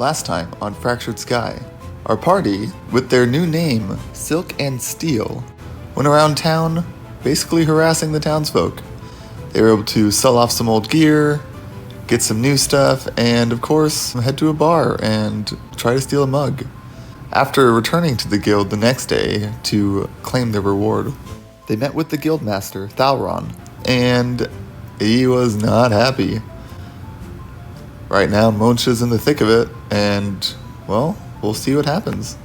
Last time on Fractured Sky, our party, with their new name, Silk and Steel, went around town basically harassing the townsfolk. They were able to sell off some old gear, get some new stuff, and of course, head to a bar and try to steal a mug. After returning to the guild the next day to claim their reward, they met with the guildmaster, Thalron, and he was not happy. Right now, Monch is in the thick of it, and, well, we'll see what happens.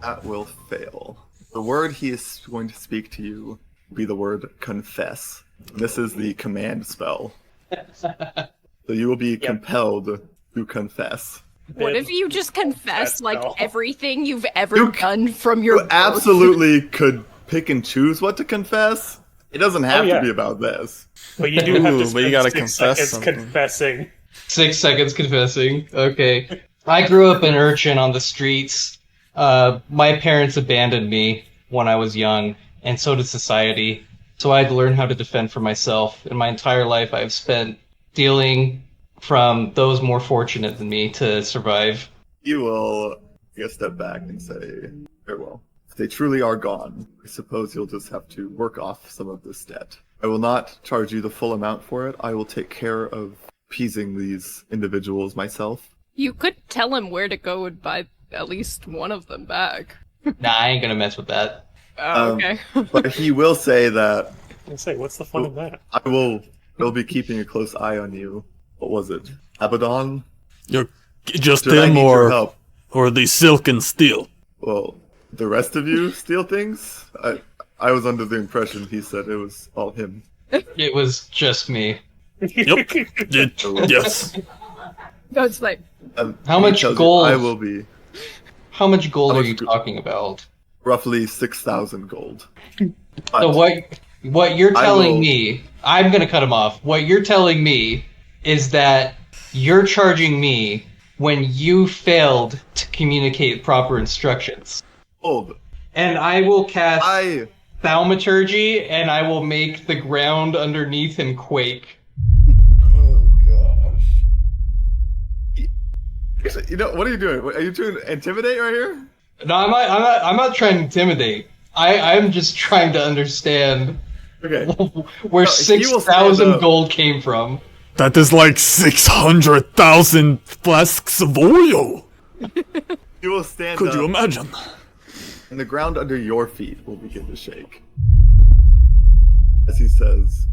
That will fail. The word he is going to speak to you will be the word confess. This is the command spell. So you will be compelled to confess. What if you just confess everything you've ever done from your birth? Absolutely could pick and choose what to confess. It doesn't have to be about this. But you do have to spend you gotta 6 confess seconds something. confessing. 6 seconds confessing. Okay. I grew up an urchin on the streets. My parents abandoned me when I was young, and so did society. So I had to learn how to defend for myself. In my entire life, I've spent stealing from those more fortunate than me to survive. You will step back and say, very well. If they truly are gone, I suppose you'll just have to work off some of this debt. I will not charge you the full amount for it. I will take care of appeasing these individuals myself. You could tell him where to go and buy at least one of them back. Nah, I ain't gonna mess with that. Oh, okay. But he will say that I say, what's the fun of that? I will be keeping a close eye on you. What was it? Abaddon? You're just Should I him need your help? or the Silk and Steel? Well, the rest of you steal things? I was under the impression he said it was all him. It was just me. Yep. Yes. No, it's like, How much Tells you gold? I will be How much gold How are much you go- talking about? roughly 6,000 gold. So But what you're I telling will- me, I'm gonna cut him off. What you're telling me is that you're charging me when you failed to communicate proper instructions. gold. And I will cast I thaumaturgy, and I will make the ground underneath him quake. Oh gosh. You know what are you doing? Are you doing intimidate right here? No, I'm not trying to intimidate. I'm just trying to understand Okay. where No, he will stand 6,000 up. gold came from. That is like 600,000 flasks of oil. You will stand Could up, you imagine? and the ground under your feet will begin to shake. As he says,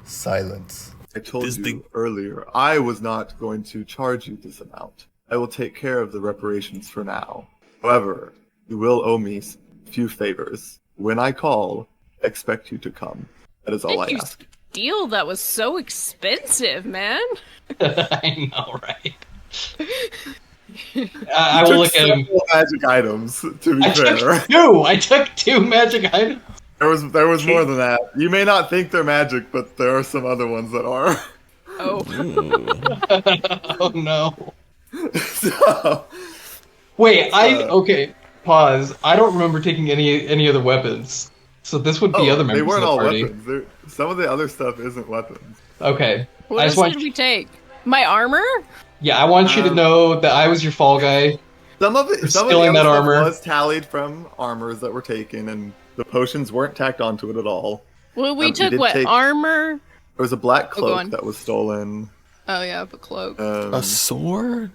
"Silence. I told This you thing- earlier, I was not going to charge you this amount. I will take care of the reparations for now. However, you will owe me a few favors. When I call, I expect you to come. That is all I did you ask." steal that was so expensive, man? I know, right? I will look at him. Several magic items, to be fair. I took two magic items. There was more than that. You may not think they're magic, but there are some other ones that are. Oh. Oh no. So, Wait, okay, pause. I don't remember taking any other weapons. So this would be other members they weren't of the all party. weapons. Some of the other stuff isn't weapons. Okay. What I else just want did we take? My armor? Yeah, I want you to know that I was your fall guy. Some of the stealing other that stuff armor. was tallied from armors that were taken, and the potions weren't tacked onto it at all. Well, we You took did what? take- Armor? There was a black go cloak on. that was stolen. Oh yeah, a cloak. Um, A sword?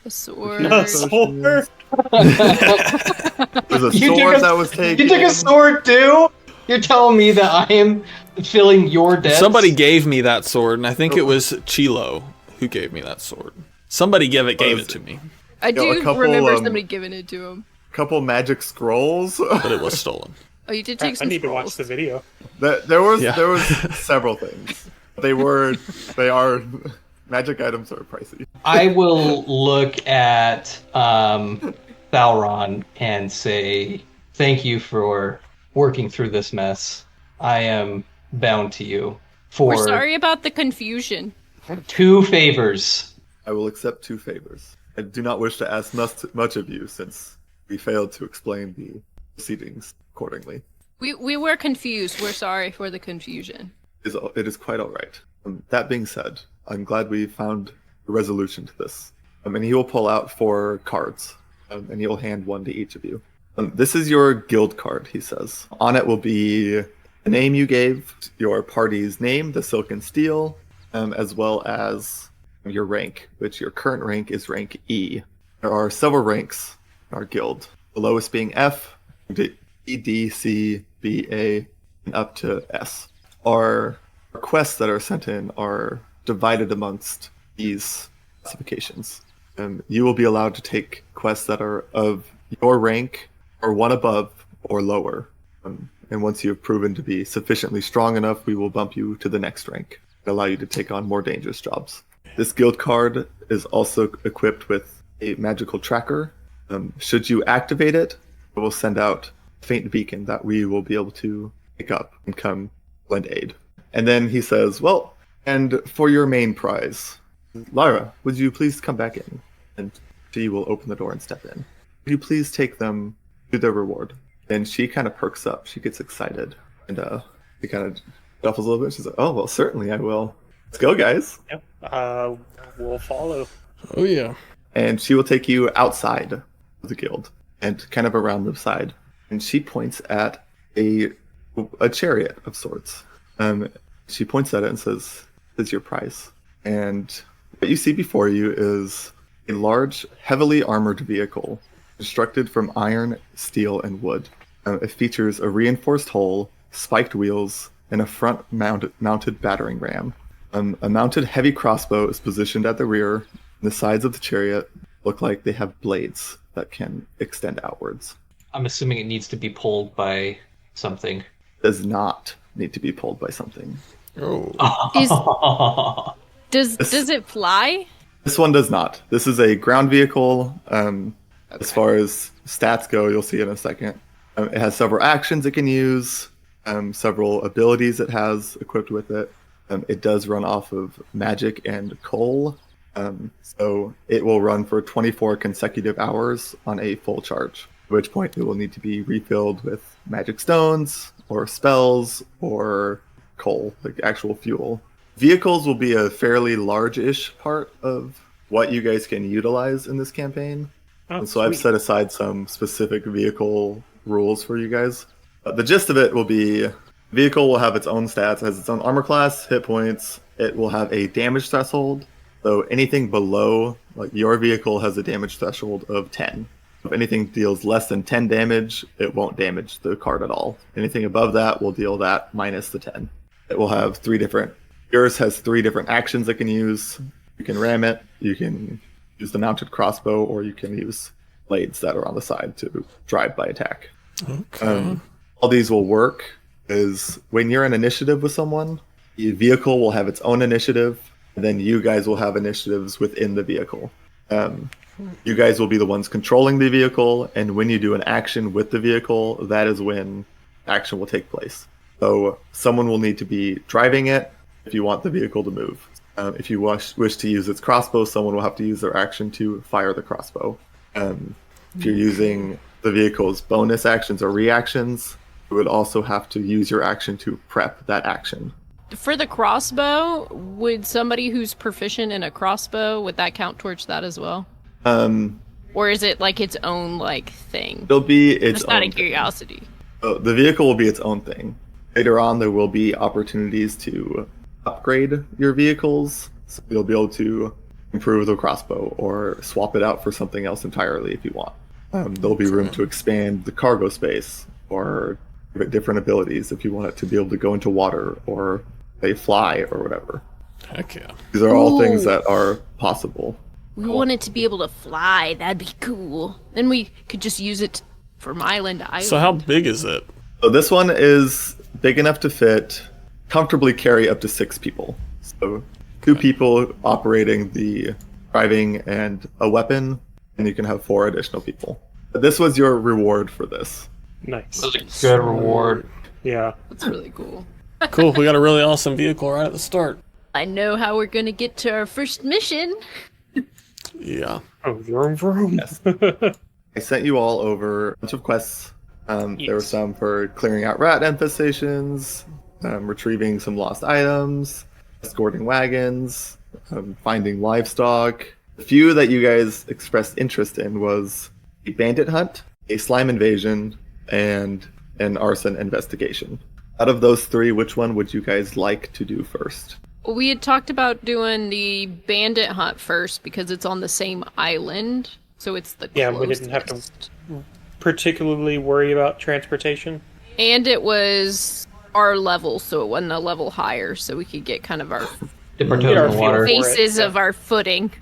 A sword. A sword? There's a You took sword a- that was taken. You took a sword too? You're telling me that I am filling your debts? Somebody gave me that sword, and I think it was Chilo who gave me that sword. Somebody gave it to me, I a do couple, remember somebody giving it to him. Couple magic scrolls. but it was stolen. Oh, you did I take some need to watch scrolls. the video. There was Yeah. several things. They are magic items are pricey. I will look at Thalron and say, thank you for working through this mess. I am bound to you for We're sorry about the confusion. 2 favors. I will accept 2 favors. I do not wish to ask much of you since we failed to explain the proceedings accordingly. We were confused. We're sorry for the confusion. It is quite all right. That being said, I'm glad we found a resolution to this. and he will pull out 4 cards, and he will hand one to each of you. This is your guild card, he says. On it will be the name you gave, your party's name, the Silk and Steel, as well as your rank, which your current rank is rank E. There are several ranks in our guild, the lowest being F, E, D, C, B, A, and up to S. Our quests that are sent in are divided amongst these classifications. You will be allowed to take quests that are of your rank or one above or lower. And once you have proven to be sufficiently strong enough, we will bump you to the next rank and allow you to take on more dangerous jobs. This guild card is also equipped with a magical tracker. Should you activate it, it will send out a faint beacon that we will be able to pick up and come lend aid. And then he says, well, and for your main prize, Lyra, would you please come back in? And she will open the door and step in. Would you please take them to their reward? And she kind of perks up. She gets excited. And she kind of shuffles a little bit. She's like, oh, well, certainly I will. Let's go, guys. Yep. We'll follow. Oh, yeah. And she will take you outside of the guild and kind of around the side. And she points at a chariot of sorts. She points at it and says, this is your prize. And what you see before you is a large, heavily armored vehicle constructed from iron, steel, and wood. It features a reinforced hull, spiked wheels, and a front-mounted battering ram. A mounted heavy crossbow is positioned at the rear, and the sides of the chariot look like they have blades that can extend outwards. I'm assuming it needs to be pulled by something. Does not need to be pulled by something. Oh. Does it fly? This one does not. This is a ground vehicle. As far as stats go, you'll see in a second. It has several actions it can use, several abilities it has equipped with it. It does run off of magic and coal, so it will run for 24 consecutive hours on a full charge, at which point it will need to be refilled with magic stones, or spells, or coal, like actual fuel. Vehicles will be a fairly large-ish part of what you guys can utilize in this campaign. And so I've set aside some specific vehicle rules for you guys. The gist of it will be, vehicle will have its own stats, it has its own armor class, hit points, it will have a damage threshold. So anything below, like your vehicle has a damage threshold of 10. If anything deals less than 10 damage, it won't damage the card at all. Anything above that will deal that minus the 10. It will have yours has 3 different actions it can use. You can ram it, you can use the mounted crossbow, or you can use blades that are on the side to drive by attack. Okay. All these will work is when you're in initiative with someone, the vehicle will have its own initiative, and then you guys will have initiatives within the vehicle. You guys will be the ones controlling the vehicle, and when you do an action with the vehicle, that is when action will take place. So someone will need to be driving it if you want the vehicle to move. If you wish to use its crossbow, someone will have to use their action to fire the crossbow. If you're using the vehicle's bonus actions or reactions, you would also have to use your action to prep that action. For the crossbow, would somebody who's proficient in a crossbow, would that count towards that as well? Or is it like its own thing? It'll be its Just own out of curiosity. The vehicle will be its own thing. Later on, there will be opportunities to upgrade your vehicles. So you'll be able to improve the crossbow or swap it out for something else entirely if you want. There'll be room to expand the cargo space or give it different abilities if you want it to be able to go into water or they fly or whatever. Heck yeah. These are all things that are possible. We want it to be able to fly. That'd be cool. Then we could just use it from island to island. So how big is it? So this one is big enough to comfortably carry up to 6 people. So 2 people operating the driving and a weapon, and you can have 4 additional people. But this was your reward for this. Nice. That was a good reward. Yeah. That's really cool. Cool, we got a really awesome vehicle right at the start. I know how we're gonna get to our first mission. Yeah. Oh, vroom vroom. Yes. I sent you all over a bunch of quests. There were some for clearing out rat infestations, retrieving some lost items, escorting wagons, finding livestock, The few that you guys expressed interest in was a bandit hunt, a slime invasion, and an arson investigation. Out of those 3, which one would you guys like to do first? We had talked about doing the bandit hunt first because it's on the same island, so it's the Yeah, closest. we didn't have to particularly worry about transportation. And it was our level, so it wasn't a level higher, so we could get kind of our Dip our Get toes our in the feel water. for it. bases yeah. of our footing.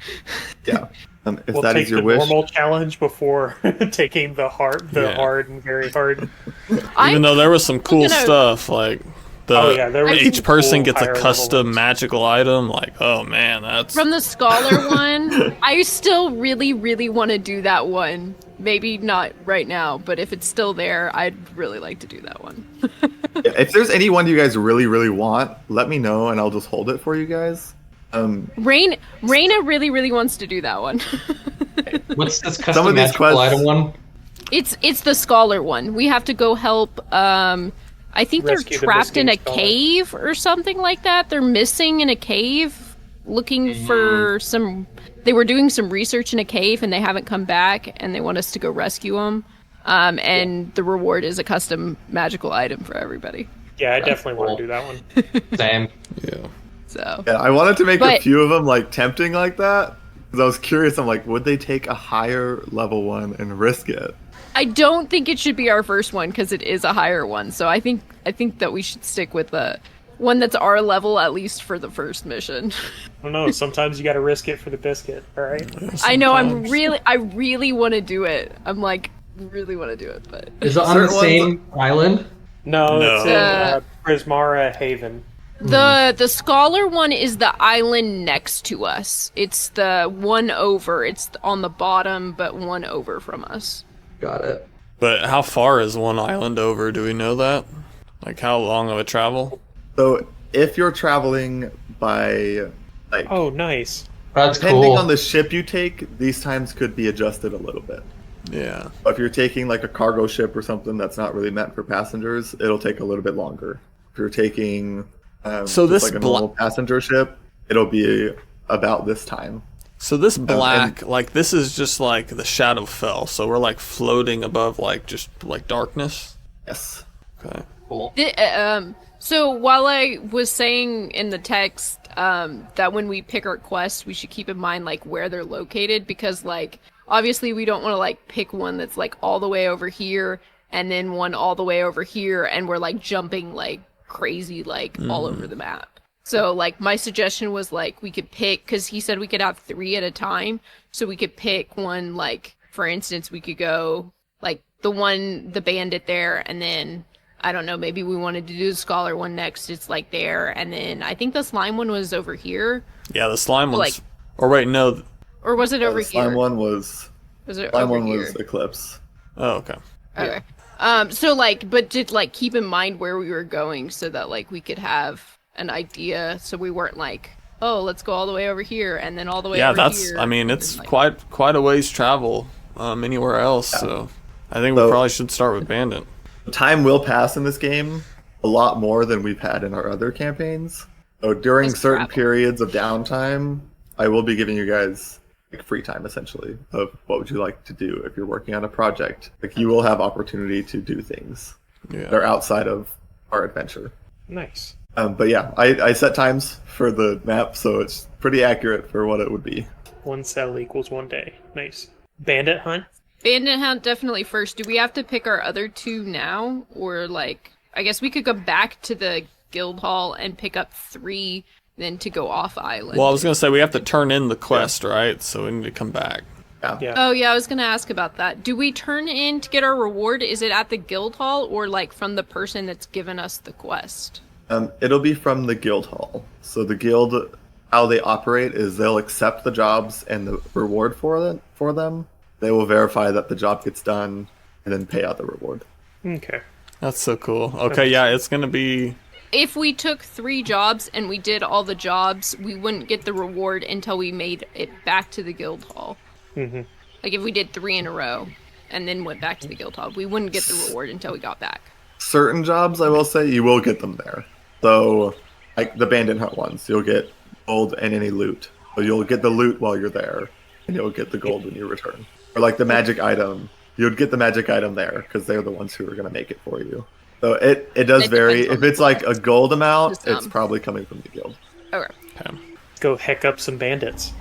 Yeah. If We'll that take is your the wish. normal challenge before taking the Yeah. hard and very hard. Even though there was some cool gonna- stuff, like There was each some person cool gets a higher level custom ones. magical item. Like, oh man, that's From the scholar one, I still really, really want to do that one. Maybe not right now, but if it's still there, I'd really like to do that one. Yeah, if there's any one you guys really, really want, let me know and I'll just hold it for you guys. Raina really, really wants to do that one. What's this Some custom of these magical quests- item one? It's the scholar one. We have to go help. I think they're Rescue the trapped in a missing scholar. cave or something like that. They're missing in a cave, looking for some. They were doing some research in a cave and they haven't come back, and they want us to go rescue them. And the reward is a custom magical item for everybody. Yeah, I definitely want to do that one. Same. yeah. So Yeah, I wanted to make a But- few of them like tempting like that. Because I was curious, I'm like, would they take a higher level one and risk it? I don't think it should be our first one because it is a higher one. So I think that we should stick with the one that's our level, at least for the first mission. I don't know. Sometimes you got to risk it for the biscuit. All right. I know. I Sometimes. really want to do it. I'm like, really want to do it, but Is it on the Certain ones- same island? No, No. it's in Prismara Haven. the scholar one is the island next to us. It's the one over. It's on the bottom, but one over from us. Got it. But how far is one island over? Do we know that? Like how long of a travel? So if you're traveling by, like, Oh, nice. That's depending cool. on the ship you take, these times could be adjusted a little bit. Yeah. But if you're taking like a cargo ship or something that's not really meant for passengers, it'll take a little bit longer. If you're taking So just this like a normal passenger ship, it'll be about this time. So this black, like this is just like the shadow fell. So we're like floating above like just like darkness. Yes. Okay. Cool. So while I was saying in the text that when we pick our quests, we should keep in mind like where they're located, because like obviously we don't want to like pick one that's like all the way over here and then one all the way over here, and we're like jumping like crazy like all over the map. So like my suggestion was like we could pick, because he said we could have 3 at a time, so we could pick one, like for instance we could go like the bandit there, and then I don't know, maybe we wanted to do the scholar one next. It's like there, and then I think the slime one was over here, Yeah, the slime one's. Like- or wait, no. or was it over The slime here? one was Was it slime over one here? was Eclipse. Oh, okay. Okay. So like, but just like keep in mind where we were going so that like we could have an idea, so we weren't like, oh, let's go all the way over here and then all the way Yeah, over that's. here. I mean, and it's then, like, quite a ways travel anywhere else. So I think we So- probably should start with Bandit. Time will pass in this game a lot more than we've had in our other campaigns. So during Let's certain travel. periods of downtime, I will be giving you guys like free time essentially of what would you like to do if you're working on a project. Like you will have opportunity to do things that are Yeah. outside of our adventure. Nice. But yeah, I set times for the map, so it's pretty accurate for what it would be. 1 cell equals 1 day. Nice. Bandit hunt? Bandit Hunt definitely first. Do we have to pick our other 2 now, or like I guess we could go back to the guild hall and pick up 3, then to go off island. Well, I was gonna say we have to turn in the quest, right? So we need to come back. Yeah. Oh yeah, I was gonna ask about that. Do we turn in to get our reward? Is it at the guild hall or like from the person that's given us the quest? It'll be from the guild hall. So the guild, how they operate is they'll accept the jobs and the reward for them. They will verify that the job gets done and then pay out the reward. Okay. That's so cool. Okay, yeah, it's gonna be. If we took 3 jobs and we did all the jobs, we wouldn't get the reward until we made it back to the guild hall. Mm-hmm. Like if we did 3 in a row and then went back to the guild hall, we wouldn't get the reward until we got back. Certain jobs, I will say, you will get them there. So, like the bandit hunt ones, you'll get gold and any loot. So you'll get the loot while you're there. and you'll get the gold when you return. Or like the magic item, you'd get the magic item there because they're the ones who are going to make it for you. So it does vary. If it's like a gold amount, it's probably coming from the guild. Okay. Go heck up some bandits.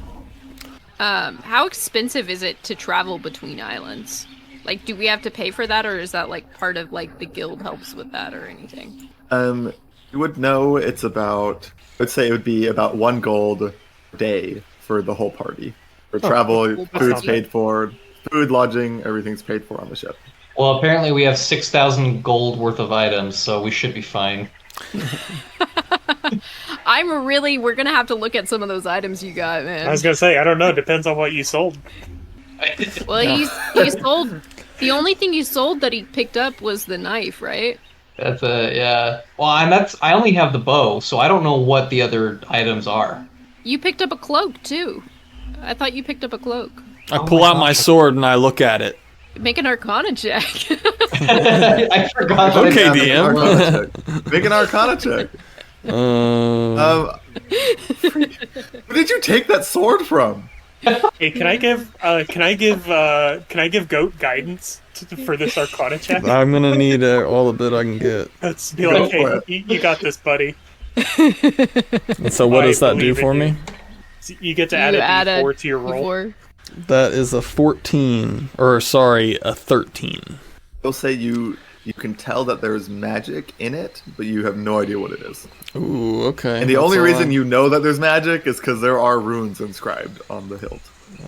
How expensive is it to travel between islands? Like, do we have to pay for that, or is that like part of like the guild helps with that or anything? You would know it's about. Let's say it would be about 1 gold a day for the whole party. For travel, food's paid for. Food, lodging, everything's paid for on the ship. Well, apparently we have 6,000 gold worth of items, so we should be fine. We're gonna have to look at some of those items you got, man. I was gonna say, I don't know. Depends on what you sold. Well, he sold. The only thing you sold that he picked up was the knife, right? That's yeah. Well, I only have the bow, so I don't know what the other items are. You picked up a cloak too. I thought you picked up a cloak. I pull out my sword and I look at it. Make an Arcana check. I forgot. Okay, DM. Make an Arcana check. Where did you take that sword from? Hey, can I give Goat guidance for this Arcana check? I'm gonna need all the bit I can get. Let's be like, hey, you got this, buddy. And so what does that do for me? You get to add a D4 to your roll. D4. That is a 14, or sorry, a 13. They'll say you can tell that there's magic in it, but you have no idea what it is. Ooh, okay. And the only reason you know that there's magic is because there are runes inscribed on the hilt.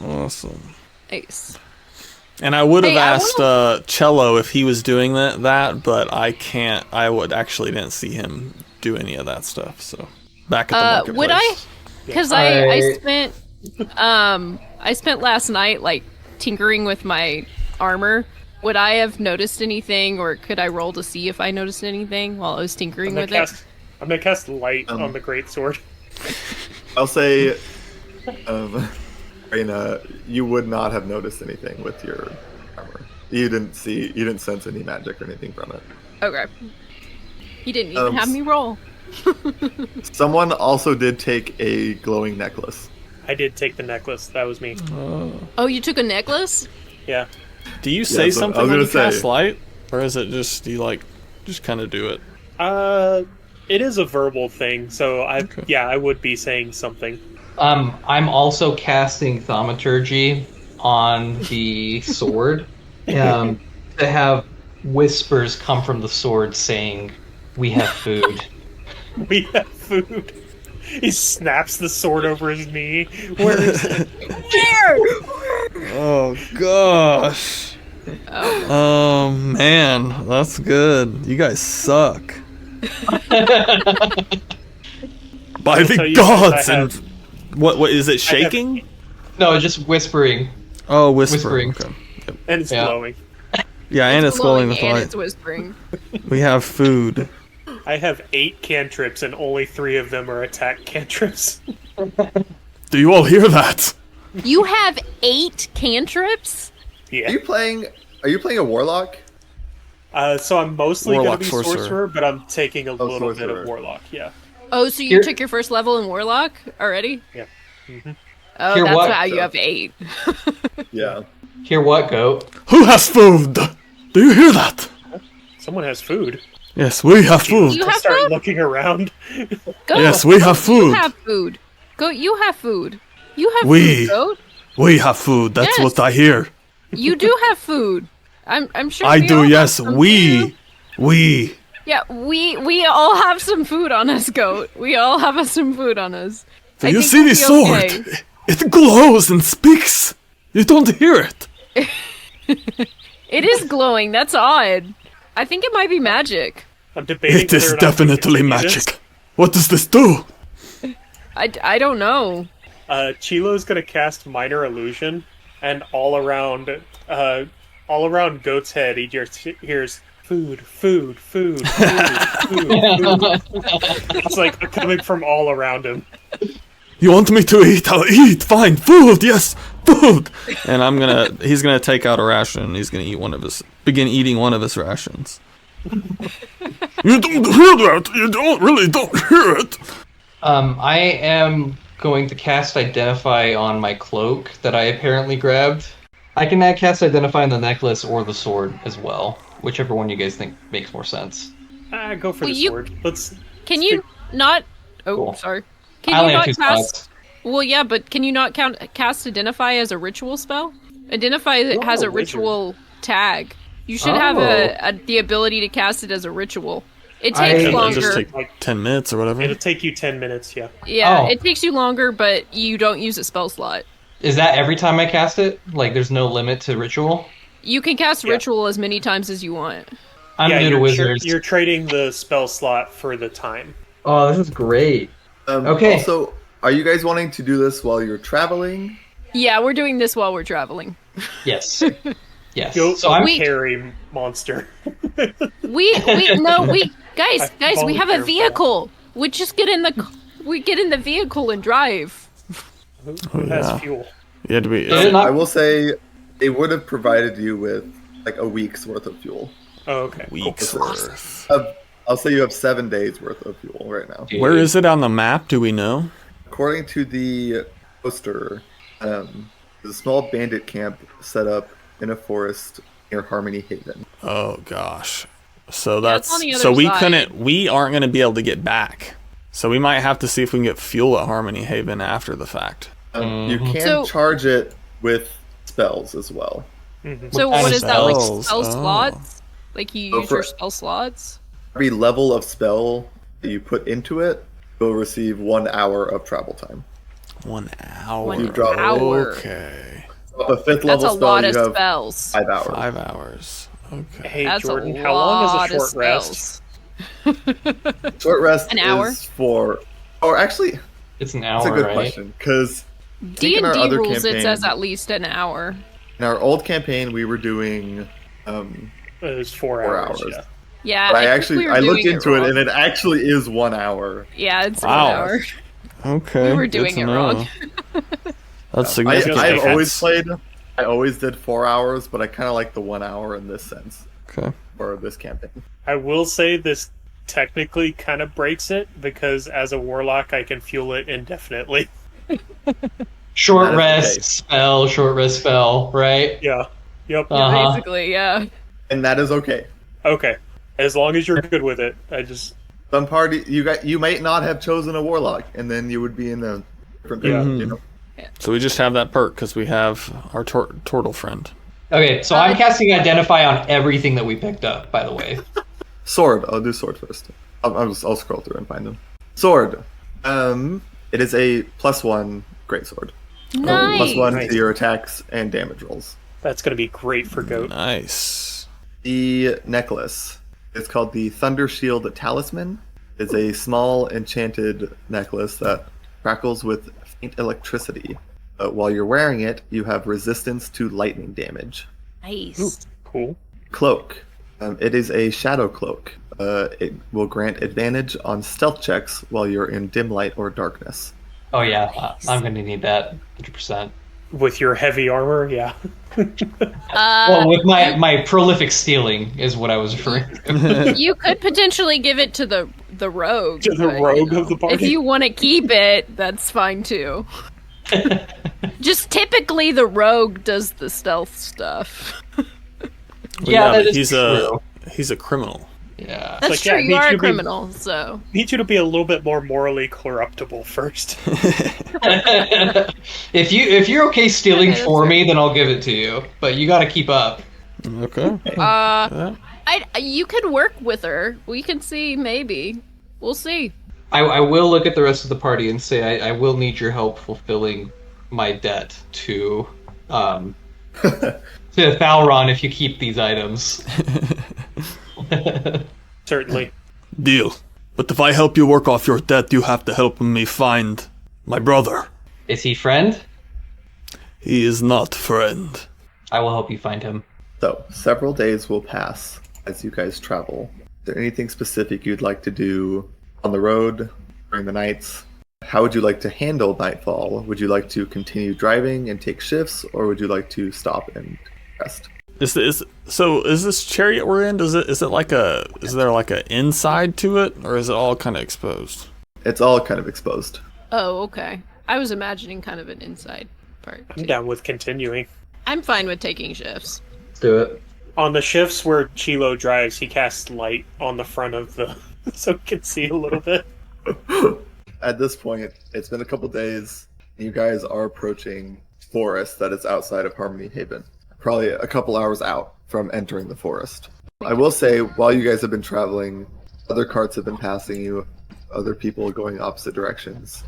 Awesome. Nice. And I would have asked Cello if he was doing that, but I can't. I didn't see him do any of that stuff. So back at the marketplace. Would I? Because I spent last night like tinkering with my armor. Would I have noticed anything, or could I roll to see if I noticed anything while I was tinkering with it? I'm gonna cast light on the greatsword. I'll say, Raina, you would not have noticed anything with your armor. You didn't sense any magic or anything from it. Okay. You didn't even have me roll. Someone also did take a glowing necklace. I did take the necklace. That was me. Oh, you took a necklace? Yeah. Do you say something when you say, cast light, or is it just you just kind of do it? It is a verbal thing, so I would be saying something. I'm also casting thaumaturgy on the sword to have whispers come from the sword saying, "We have food." We have food. He snaps the sword over his knee. Where is it? Where? Oh gosh. Oh man, that's good. You guys suck. By the gods! And what is it? Shaking? No, just whispering. Oh, whispering. Okay. Yep. And it's glowing. Yeah, and it's glowing with light. It's whispering. We have food. I have 8 cantrips, and only 3 of them are attack cantrips. Do you all hear that? You have 8 cantrips? Yeah. Are you playing a warlock? So I'm mostly going to be sorcerer. sorcerer, but I'm taking a little bit sorcerer. of warlock. Yeah. Oh, so you took your first level in warlock already? Yeah. Mm-hmm. Oh, Hear that's what? how you have 8. Yeah. Hear what, Goat? Who has food? Do you hear that? Someone has food. Yes, we have food. You have Start food? looking around. Goat. Yes, we have food. You have food. Goat, you have food. You have We- food, Goat. We have food. That's Yes. what I hear. You do have food. I'm sure I we do. all have Yes, some we. too. We. Yeah, we all have some food on us, Goat. We all have some food on us. Do I you think see we'll the be sword? okay. It glows and speaks. You don't hear it. It is glowing. That's odd. I think it might be magic. I'm debating. It is whether or not we definitely continue this. magic. What does this do? I don't know. Chilo's gonna cast minor illusion, and all around Goat's head, he just hears food, food, food, food, food, food. It's like coming from all around him. You want me to eat? I'll eat. Fine. Food. Yes. Food. And he's gonna take out a ration. And he's gonna begin eating one of his rations. You don't hear that. You don't hear it. I am going to cast Identify on my cloak that I apparently grabbed. I can cast Identify on the necklace or the sword as well, whichever one you guys think makes more sense. Go for the sword. Can you not? Oh, Cool. sorry. I Can you only have not 2 cast? spots. Well, yeah, but can you not cast Identify as a ritual spell? Identify has a ritual tag. You should have the ability to cast it as a ritual. It takes It'll longer. just take 10 minutes or whatever. It'll take you 10 minutes, yeah. Yeah, Oh. it takes you longer, but you don't use a spell slot. Is that every time I cast it? Like, there's no limit to ritual? You can cast ritual as many times as you want. I'm new to you're wizards. you're trading the spell slot for the time. Oh, this is great. Okay. Also, are you guys wanting to do this while you're traveling? Yeah, we're doing this while we're traveling. Yes. Yes. Go So I'm carry monster. Guys, we have a volunteer vehicle. We just get in the vehicle and drive. Who has fuel? Yeah, do we? Is it not- I will say it would have provided you with like a week's worth of fuel. Oh, okay. Weeks Cool. worth. I'll say you have 7 days worth of fuel right now. Where is it on the map? Do we know? According to the poster, there's a small bandit camp set up in a forest near Harmony Haven. Oh gosh. So it's on the so other we side. we aren't going to be able to get back. So we might have to see if we can get fuel at Harmony Haven after the fact. You can So- charge it with spells as well. So kind what of is that, like spells? spell Oh. slots? Like you So use for- your spell slots? Every level of spell that you put into it will receive 1 hour of travel time. 1 hour. 1 drop- hour. Okay. Up a 5th That's level a spell, lot you of have spells. 5 hours. 5 hours. Okay. Hey, That's Jordan, a how long lot is a of short rest? spells. Short rest An hour? is for... Or actually, It's an that's hour, a good right? question. Because D&D other rules it campaign- says at least an hour. in our old campaign, we were doing... It was 4 4 hours. hours. Yeah. Yeah, But I think actually we were I looked doing into it, wrong. and it actually is 1 hour. Yeah, it's Wow. 1 hour. Okay. We were good doing to it know. wrong. That's I, significant. I've difference. always played. I always did 4 hours, but I kind of like the 1 hour in this sense Okay. for this campaign. I will say this technically kind of breaks it because as a warlock, I can fuel it indefinitely. Short That is rest okay. spell, short rest spell, right? Yeah. Yep. Uh-huh. Basically, yeah. And that is okay. Okay. As long as you're good with it. Some party you might not have chosen a warlock, and then you would be in a different Yeah. you know. So we just have that perk because we have our turtle friend. Okay, so I'm casting Identify on everything that we picked up, by the way. Sword. I'll do sword first. I'll scroll through and find them. Sword. It is a +1 greatsword. Nice. +1 Nice. to your attacks and damage rolls. That's going to be great for Goat. Nice. The necklace. It's called the Thunder Shield Talisman. It's a small enchanted necklace that crackles with faint electricity. While you're wearing it, you have resistance to lightning damage. Nice. Cool. Cloak. It is a shadow cloak. It will grant advantage on stealth checks while you're in dim light or darkness. Oh yeah, I'm gonna need that 100%. With your heavy armor, yeah. Well, with my prolific stealing is what I was referring to. You could potentially give it to the rogue. To the but, rogue of the party. If you want to keep it, that's fine too. Just typically the rogue does the stealth stuff. Well, Yeah, that but is true. he's a criminal. Yeah. That's like, true. yeah, You need are you a to be- criminal, so Need you to be a little bit more morally corruptible first. If you're okay stealing Okay, that's for fair. me, then I'll give it to you. But you got to keep up. Okay. you could work with her. We can see, maybe. We'll see. I will look at the rest of the party and say I will need your help fulfilling my debt to Thalron if you keep these items. Certainly. Deal. But if I help you work off your debt, you have to help me find my brother. Is he friend? He is not friend. I will help you find him. So, several days will pass as you guys travel. Is there anything specific you'd like to do on the road during the nights? How would you like to handle nightfall? Would you like to continue driving and take shifts, or would you like to stop and rest? Is this chariot we're in? Is there like a inside to it, or is it all kind of exposed? It's all kind of exposed. Oh, okay. I was imagining kind of an inside part. I'm down with continuing. I'm fine with taking shifts. Let's do it. On the shifts where Chilo drives, he casts light on the front of the... so he can see a little bit. At this point, it's been a couple days, and you guys are approaching forest that is outside of Harmony Haven. Probably a couple hours out from entering the forest. I will say, while you guys have been traveling, other carts have been passing you, other people going opposite directions.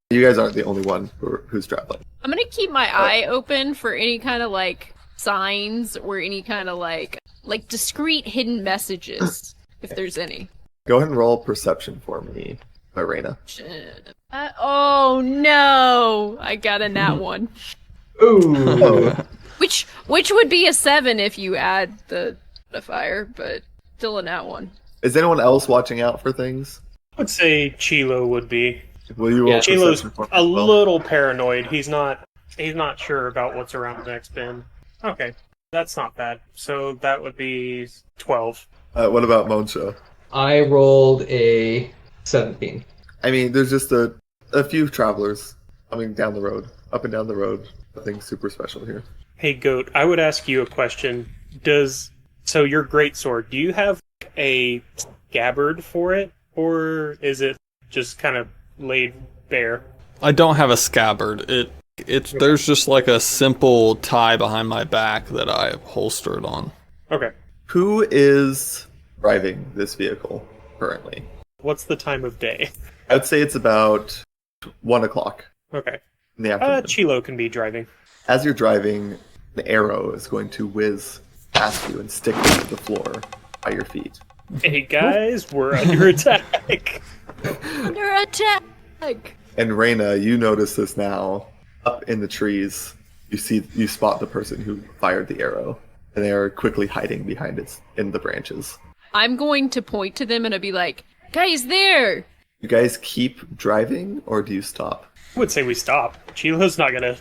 You guys aren't the only one who's traveling. I'm gonna keep my eye open for any kind of like signs or any kind of like discreet hidden messages, if there's any. Go ahead and roll perception for me, Irena. Oh no! I got a nat 1. Ooh. Which would be a 7 if you add the modifier, but still a nat 1. Is anyone else watching out for things? I would say Chilo would be. Will you roll Chilo's perception for me a as well? little paranoid. He's not sure about what's around the next bend. Okay, that's not bad. So that would be 12. What about Monsha? I rolled a 17. I mean, there's just a few travelers coming down the road, up and down the road. Nothing super special here. Hey, Goat, I would ask you a question. So your greatsword, do you have a scabbard for it, or is it just kind of laid bare? I don't have a scabbard. There's just like a simple tie behind my back that I holstered on. Okay. Who is driving this vehicle currently? What's the time of day? I'd say it's about 1 o'clock Okay. in the afternoon. Chilo can be driving. As you're driving, the arrow is going to whiz past you and stick to the floor by your feet. Hey guys, we're under attack. Under attack! And Reyna, you notice this now. Up in the trees, you spot the person who fired the arrow, and they are quickly hiding behind it in the branches. I'm going to point to them and I'll be like, guys, there! You guys keep driving, or do you stop? I would say we stop. Chilo's not gonna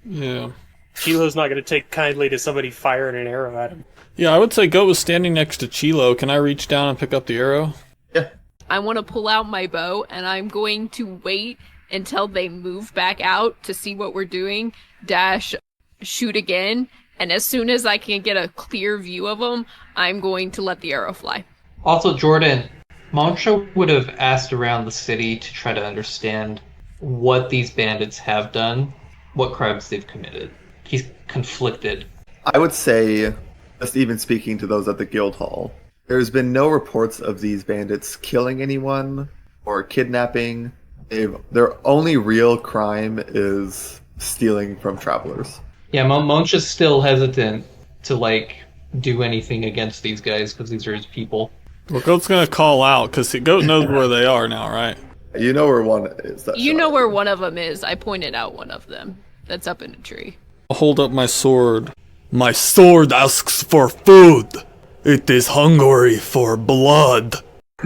Yeah. Chilo's not gonna take kindly to somebody firing an arrow at him. Yeah, I would say Goat was standing next to Chilo. Can I reach down and pick up the arrow? Yeah. I want to pull out my bow and I'm going to wait until they move back out to see what we're doing, dash, shoot again, and as soon as I can get a clear view of them, I'm going to let the arrow fly. Also, Jordan, Moncho would have asked around the city to try to understand what these bandits have done, what crimes they've committed. He's conflicted. I would say, just even speaking to those at the guild hall, there's been no reports of these bandits killing anyone or kidnapping. Their only real crime is stealing from travelers. Yeah, Moncha's still hesitant to, do anything against these guys because these are his people. Well, Goat's gonna call out, because Goat knows where they are now, right? You know where one is. You know where one of them is. I pointed out one of them. That's up in a tree. I'll hold up my sword. My sword asks for food. It is hungry for blood.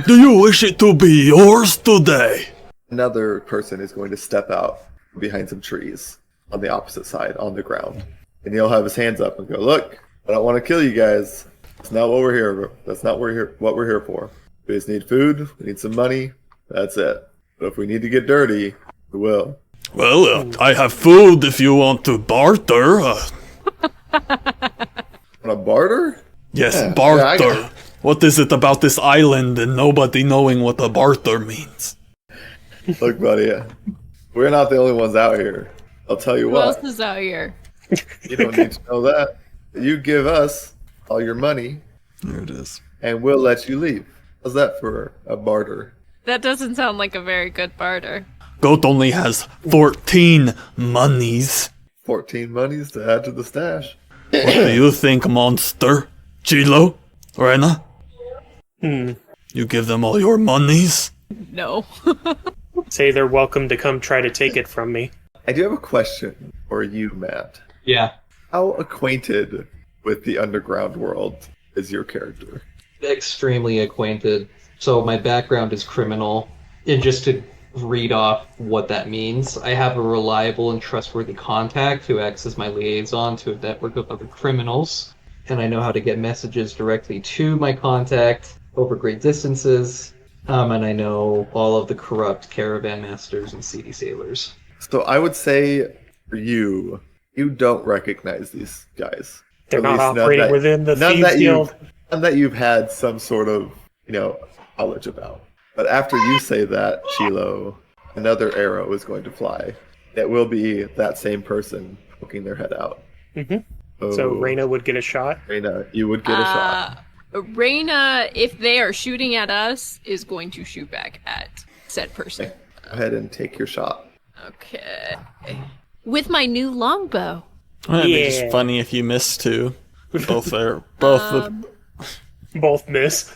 Do you wish it to be yours today? Another person is going to step out behind some trees on the opposite side, on the ground. And he'll have his hands up and go, look, I don't want to kill you guys. That's not what we're here. That's not what we're here for. We just need food. We need some money. That's it. But if we need to get dirty, we will. Well, I have food if you want to barter. Want to barter? Yes, Yeah, barter. I got it. What is it about this island and nobody knowing what a barter means? Look, buddy, we're not the only ones out here. I'll tell you Who else what. is out here? You don't need to know that. You give us all your money, There it is. and we'll let you leave. How's that for a barter? That doesn't sound like a very good barter. Goat only has 14 monies. 14 monies to add to the stash. What do you think, monster? Chilo? Rena? You give them all your monies? No. Say they're welcome to come try to take it from me. I do have a question for you, Matt. Yeah. How acquainted with the underground world is your character? Extremely acquainted. So my background is criminal. And just to read off what that means, I have a reliable and trustworthy contact who acts as my liaison to a network of other criminals. And I know how to get messages directly to my contact over great distances. And I know all of the corrupt caravan masters and seedy sailors. So I would say for you don't recognize these guys. They're At not least none operating within the none Thieves that Guild. none that you've had some sort of, knowledge about. But after you say that, Chilo, another arrow is going to fly. It will be that same person poking their head out. Mm-hmm. Oh, So Reyna would get a shot. Reyna, you would get a shot. Reyna, if they are shooting at us, is going to shoot back at said person. Go ahead and take your shot. Okay. With my new longbow. It'd be Yeah. just funny if you missed too. Both are both. Both miss.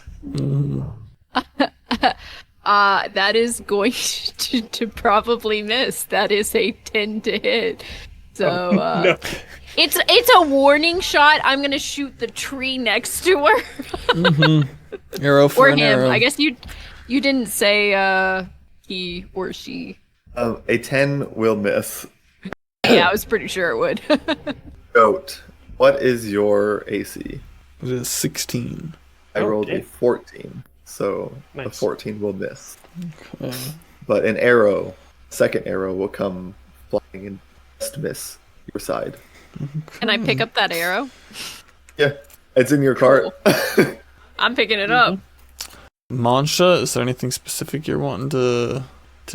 That is going to probably miss. That is a 10 to hit. So, No. it's a warning shot. I'm gonna shoot the tree next to her. Arrow for Or an him. arrow. I guess you didn't say he or she. A 10 will miss. Yeah, I was pretty sure it would. Goat, what is your AC? It is 16. I rolled Okay. a 14, so a Nice. 14 will miss. Okay. But an arrow, second arrow, will come flying and just miss your side. Can I pick up that arrow? Yeah, it's in your cart. I'm picking it up. Mansha, is there anything specific you're wanting to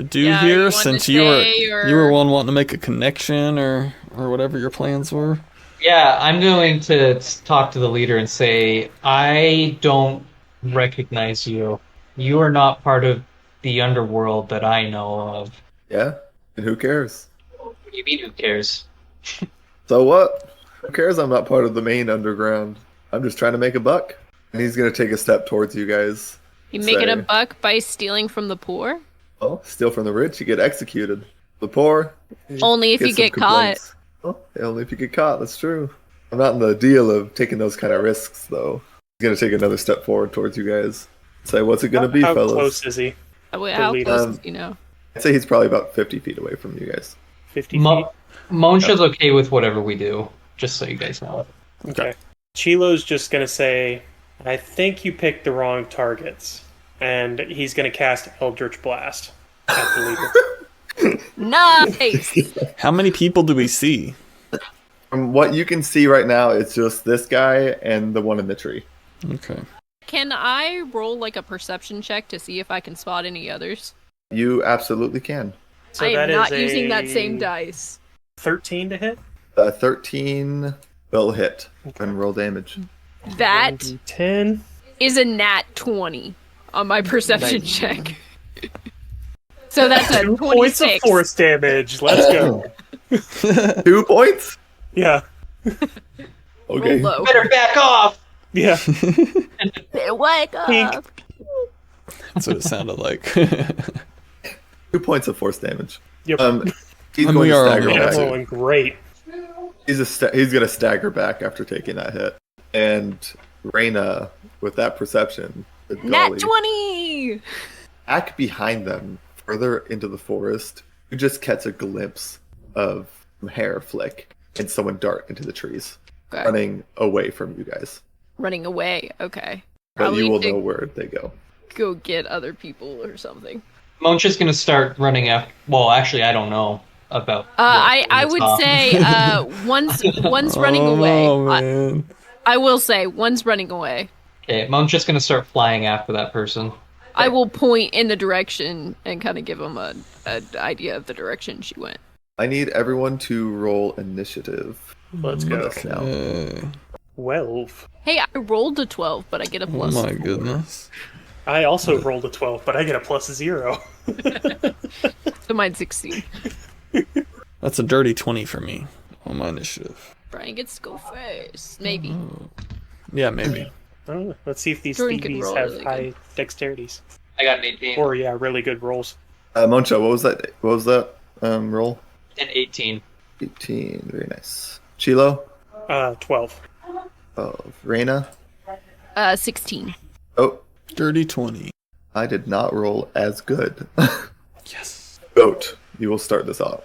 do Yeah, you here? wanted Since to you were say, or- you were one wanting to make a connection or whatever your plans were. Yeah, I'm going to talk to the leader and say, I don't recognize you. You are not part of the underworld that I know of. Yeah, and who cares? What do you mean, who cares? So what? Who cares? I'm not part of the main underground. I'm just trying to make a buck. And he's gonna take a step towards you guys. You making a Say, buck by stealing from the poor? Oh, steal from the rich, you get executed. The poor, Only if you some get caught. complaints. Oh, only if you get caught. That's true. I'm not in the deal of taking those kind of risks, though. He's gonna take another step forward towards you guys. Say, what's it gonna be, How fellas? close is he? How leader. close is, I'd say he's probably about 50 feet away from you guys. 50 feet? Monsha's okay with whatever we do, just so you guys know. Okay. Chilo's just going to say, I think you picked the wrong targets. And he's going to cast Eldritch Blast at the leader. Nice! How many people do we see? From what you can see right now, it's just this guy and the one in the tree. Okay. Can I roll like a perception check to see if I can spot any others? You absolutely can. So I that am is not using that a same dice. 13 to hit? 13 will hit and roll damage. That 10. is a nat 20 on my perception check. So that's a 2 points of 26. force damage. Let's go. 2 points? Yeah. Okay. Roll low. Better back off! Yeah. Wake up! Pink. That's what it sounded like. 2 points of force damage. Yep. He's And going we to are stagger on Man, the that's back. rolling great. He's going to stagger back after taking that hit. And Reyna, with that perception, the Nat golly, 20! back behind them, further into the forest, you just catch a glimpse of some hair flick and someone dart into the trees, Okay. running away from you guys. Running away. Okay. But Probably you will to know where they go. go get other people or something. Monsha's gonna start running after. Well, actually, I don't know about. I would say one's running away. Oh man. I will say one's running away. Okay, Monsha's gonna start flying after that person. I will point in the direction and kind of give them an idea of the direction she went. I need everyone to roll initiative. Let's for go. this now. 12. Hey, I rolled a 12, but I get a Oh plus. my 4. goodness. I also rolled a 12, but I get a plus 0. So mine's 16. That's a dirty 20 for me on my initiative. Brian gets to go first. Maybe. Yeah, maybe. Oh, let's see if these Jordan can Stevies roll have really high dexterities. I got an 18. Or, yeah, really good rolls. Moncha, what was that? What was that roll? An 18. 18. Very nice. Chilo? 12. Reyna? 16. Oh, Dirty 20. I did not roll as good. Yes. Goat, you will start this off.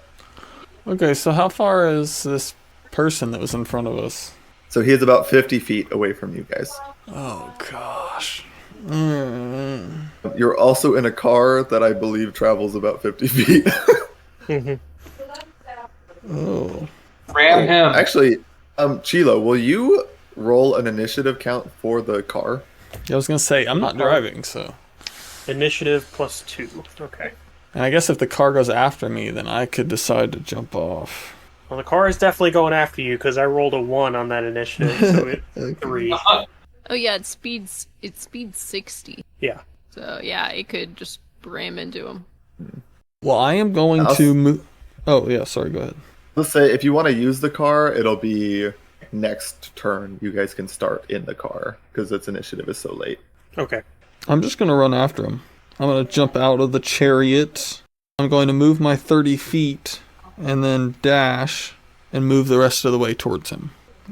Okay, so how far is this person that was in front of us? So he is about 50 feet away from you guys. Oh gosh. You're also in a car that I believe travels about 50 feet. Oh. Ram him. Actually, Chilo, will you roll an initiative count for the car? Yeah, I was gonna say, I'm not driving, so. Initiative +2. Okay. And I guess if the car goes after me, then I could decide to jump off. Well, the car is definitely going after you because I rolled a 1 on that initiative, so it's 3. Oh yeah, it speeds 60. Yeah. So yeah, it could just ram into him. Well, I am going to move. Oh, yeah, sorry, go ahead. Let's say if you want to use the car, it'll be next turn. You guys can start in the car because its initiative is so late. Okay. I'm just going to run after him. I'm going to jump out of the chariot. I'm going to move my 30 feet and then dash and move the rest of the way towards him.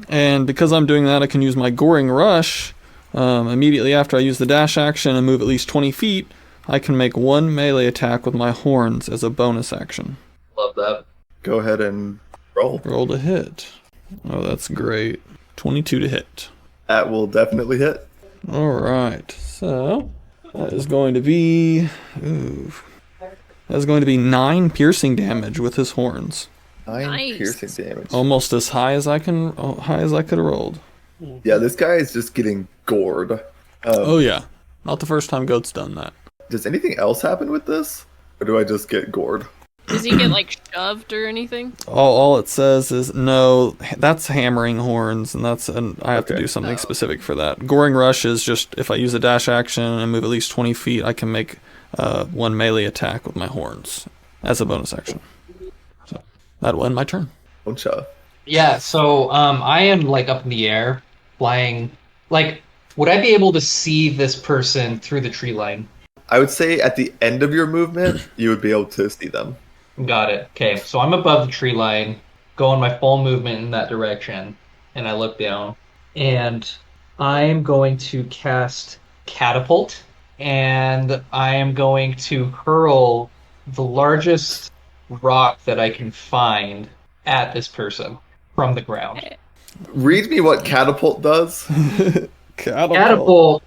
And because I'm doing that, I can use my Goring Rush. Immediately after I use the dash action and move at least 20 feet, I can make one melee attack with my horns as a bonus action. Love that. Go ahead and roll. Roll to hit. Oh, that's great. 22 to hit. That will definitely hit. Alright, so that is going to be... Ooh. That's going to be 9 piercing damage with his horns. 9 Nice. piercing damage. Almost as high as I could have rolled. Yeah, this guy is just getting gored. Oh yeah. Not the first time Goat's done that. Does anything else happen with this? Or do I just get gored? Does he get like shoved or anything? All it says is no, that's hammering horns, and I have to do something specific for that. Goring Rush is just if I use a dash action and move at least 20 feet, I can make one melee attack with my horns as a bonus action. So that will end my turn. Oncha. Yeah, so I am like up in the air, flying. Like, would I be able to see this person through the tree line? I would say at the end of your movement, you would be able to see them. Got it. Okay, so I'm above the tree line, going my full movement in that direction, and I look down, and I'm going to cast Catapult, and I am going to hurl the largest rock that I can find at this person from the ground. Read me what catapult does. Catapult.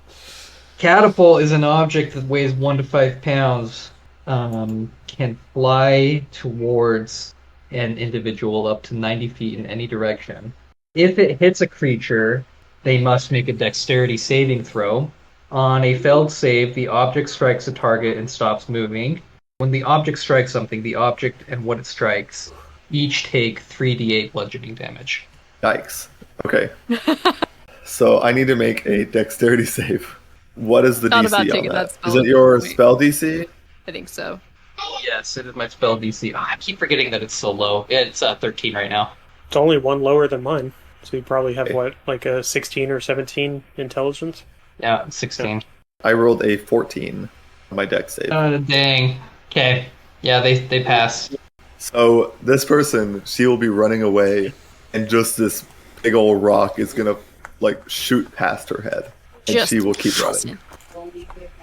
Catapult is an object that weighs 1 to 5 pounds. Can fly towards an individual up to 90 feet in any direction. If it hits a creature, they must make a dexterity saving throw. On a failed save, the object strikes a target and stops moving. When the object strikes something, the object and what it strikes each take 3d8 bludgeoning damage. Yikes. Okay. So I need to make a dexterity save. What is the Thought DC about on taking that? that spell. Is it your Wait. spell DC? I think so. Yes, it is my spell DC. I keep forgetting that it's so low. It's 13 right now. It's only 1 lower than mine. So you probably have, what, like a 16 or 17 intelligence? Yeah, 16. I rolled a 14 on my dex save. Dang. Okay. Yeah, they pass. So this person, she will be running away, and just this big old rock is gonna like shoot past her head, and Just she will keep running.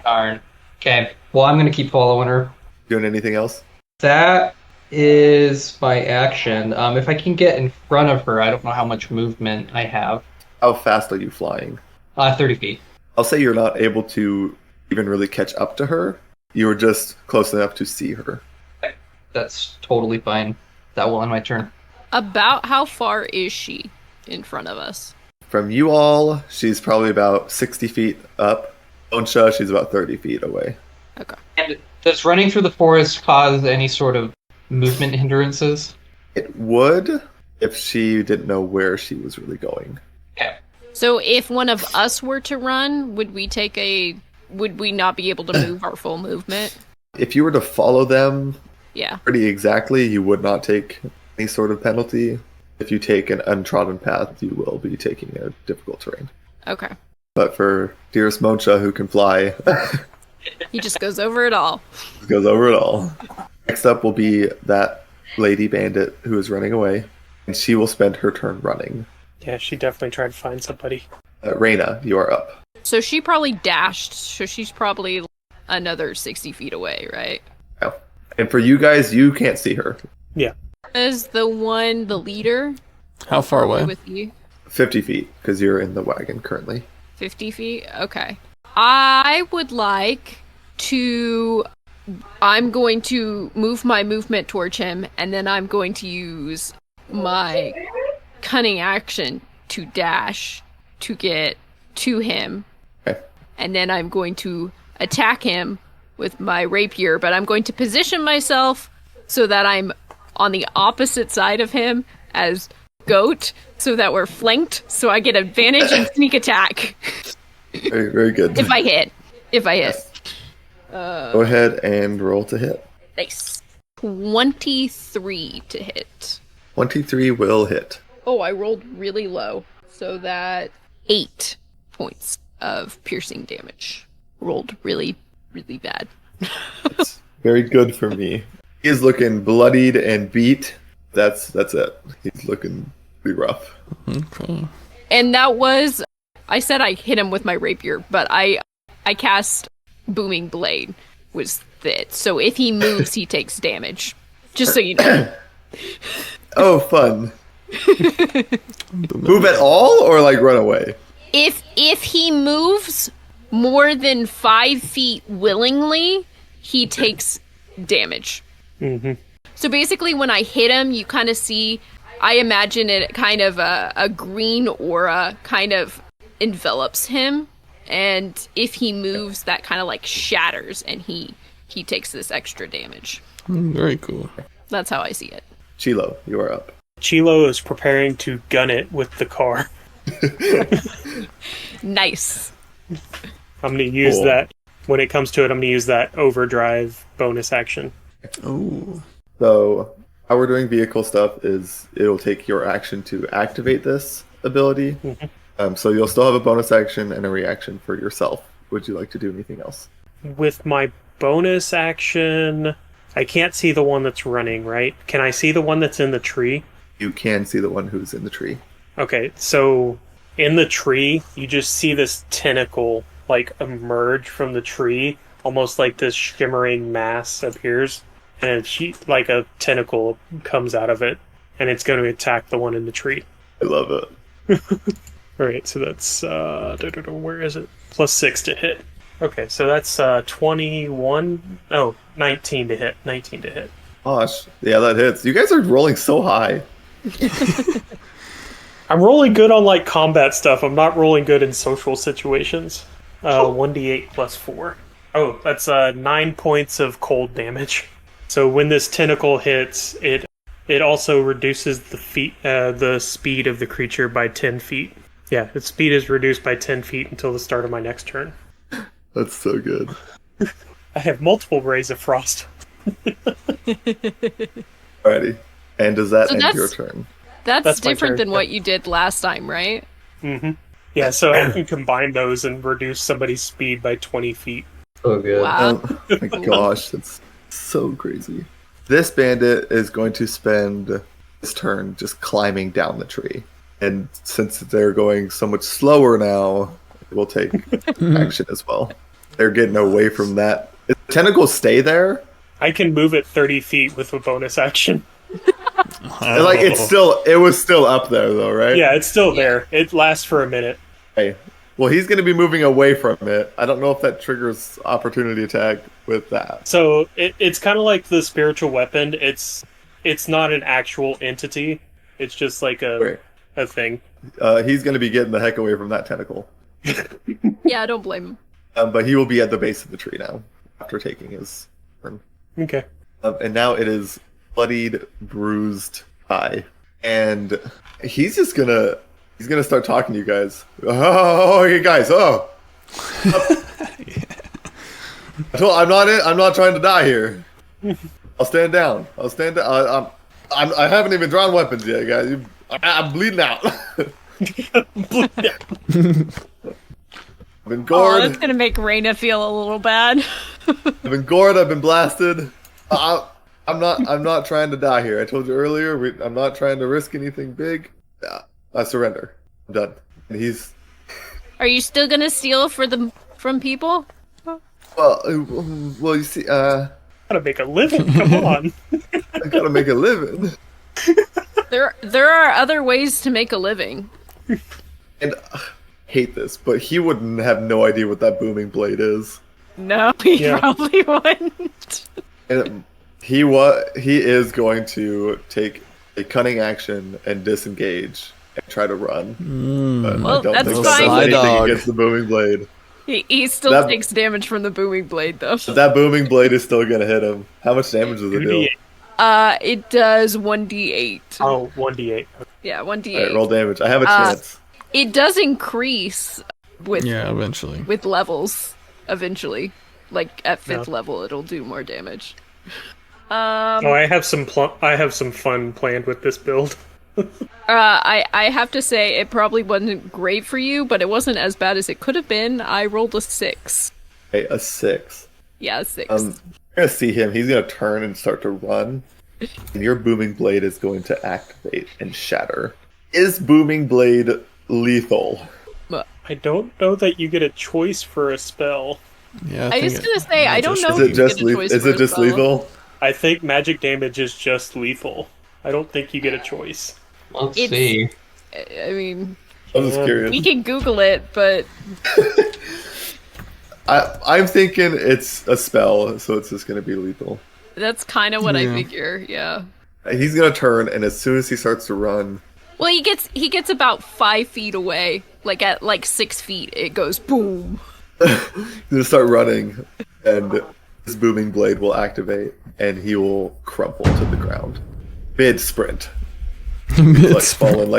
Darn. Okay. Well, I'm gonna keep following her. Doing anything else? That is my action. If I can get in front of her, I don't know how much movement I have. How fast are you flying? 30 feet. I'll say you're not able to even really catch up to her. You were just close enough to see her. That's totally fine. That will end my turn. About how far is she in front of us? From you all, she's probably about 60 feet up. Onsha, she's about 30 feet away. Okay. And does running through the forest cause any sort of movement hindrances? It would if she didn't know where she was really going. Okay. So if one of us were to run, would we not be able to move our full movement? If you were to follow them Yeah. pretty exactly, you would not take any sort of penalty. If you take an untrodden path, you will be taking a difficult terrain. Okay. But for dearest Moncha, who can fly, He just goes over it all. goes over it all. Next up will be that lady bandit who is running away, and she will spend her turn running. Yeah, she definitely tried to find somebody. Reyna, you are up. So she probably dashed, so she's probably another 60 feet away, right? Yeah. And for you guys, you can't see her. Yeah. Is the leader? How far away? With you? 50 feet, because you're in the wagon currently. 50 feet? Okay. I would like to I'm going to move my movement towards him, and then I'm going to use my cunning action to dash to get to him. Okay. And then I'm going to attack him with my rapier, but I'm going to position myself so that I'm on the opposite side of him as goat, so that we're flanked, so I get advantage in sneak attack. Very, very good. If I hit. Go ahead and roll to hit. Nice. 23 to hit. 23 will hit. Oh, I rolled really low. So that 8 points of piercing damage. Rolled really, really bad. It's very good for me. He's looking bloodied and beat. That's it. He's looking pretty rough. Okay. And that was... I said I hit him with my rapier, but I cast Booming Blade was it. So if he moves, he takes damage. Just so you know. Oh, fun. Move at all or like run away? If he moves more than 5 feet willingly, he takes damage. Mm-hmm. So basically when I hit him, you kind of see, I imagine it kind of a green aura kind of envelops him. And if he moves, that kind of like shatters and he takes this extra damage. Very cool. That's how I see it. Chilo, you are up. Chilo is preparing to gun it with the car. Nice. I'm going to use Cool. that. When it comes to it, I'm going to use that overdrive bonus action. Oh. So, how we're doing vehicle stuff is it'll take your action to activate this ability. So you'll still have a bonus action and a reaction for yourself. Would you like to do anything else? With my bonus action, I can't see the one that's running, right? Can I see the one that's in the tree? You can see the one who's in the tree. Okay, so in the tree, you just see this tentacle like emerge from the tree, almost like this shimmering mass appears, and like a tentacle comes out of it, and it's going to attack the one in the tree. I love it. Alright, so that's, where is it? Plus 6 to hit. Okay, so that's 21. Oh, 19 to hit. 19 to hit. Gosh, yeah, that hits. You guys are rolling so high. I'm rolling good on like combat stuff. I'm not rolling good in social situations. 1d8 plus 4. Oh, that's 9 points of cold damage. So when this tentacle hits, it also reduces the speed of the creature by 10 feet. Yeah, its speed is reduced by 10 feet until the start of my next turn. That's so good. I have multiple rays of frost. Alrighty. And does that So end that's- your turn? That's That's my different turn, than what you did last time, right? Mm-hmm. Yeah, so I can combine those and reduce somebody's speed by 20 feet. Oh, good. Wow. Oh my gosh, that's so crazy. This bandit is going to spend his turn just climbing down the tree. And since they're going so much slower now, it will take action as well. They're getting away from that. If the tentacles stay there, I can move it 30 feet with a bonus action. like it was still up there though, right? Yeah, it's still there. It lasts for a minute. Okay. Well, he's going to be moving away from it. I don't know if that triggers opportunity attack with that. So it's kind of like the spiritual weapon. It's not an actual entity. It's just like a thing. He's going to be getting the heck away from that tentacle. Yeah, I don't blame him. But he will be at the base of the tree now after taking his turn. Okay. And now it is bloodied, bruised eye. And he's just going to... He's gonna start talking to you guys. Oh, you guys! Oh, I'm not trying to die here. I'll stand down. I haven't even drawn weapons yet, guys. I'm bleeding out. I've been Oh, gored. that's gonna make Reyna feel a little bad. I've been gored. I've been blasted. I'm not trying to die here. I told you earlier. I'm not trying to risk anything big. I surrender. I'm done. And he's... Are you still gonna steal from people? Well, you see, Gotta make a living. Come on. I gotta make a living. There are other ways to make a living. And hate this, but he wouldn't have no idea what that booming blade is. No, he Yeah. probably wouldn't. And he is going to take a cunning action and disengage and try to run. But Well, I don't that's think that fine. does Sly anything dog. against the booming blade. He still That- takes damage from the booming blade, though. But that booming blade is still going to hit him. How much damage does it deal? 2d8. It does 1d8. Oh, 1d8. Yeah, 1d8. Alright, roll damage. I have a chance. It does increase with Yeah, eventually. with levels eventually. Like at 5th Yeah. level, it'll do more damage. Oh, I have some fun planned with this build. I have to say it probably wasn't great for you, but it wasn't as bad as it could have been. I rolled a 6. Okay, a 6. Yeah, a 6. You're going to see him. He's going to turn and start to run. And your booming blade is going to activate and shatter. Is booming blade lethal? I don't know that you get a choice for a spell. Yeah, I think was gonna say I don't know Is if it you just get a choice is for it a just spell. lethal? I think magic damage is just lethal. I don't think you get a choice. Let's It's- see. I mean, I'm just curious. we can Google it, but I'm thinking it's a spell, so it's just going to be lethal. that's kind of what I Yeah. figure. Yeah. He's going to turn, and as soon as he starts to run, Well, he gets about 5 feet away. Like at 6 feet, it goes boom. he's going to start running, and his booming blade will activate, and he will crumple to the ground. Mid sprint. Like falling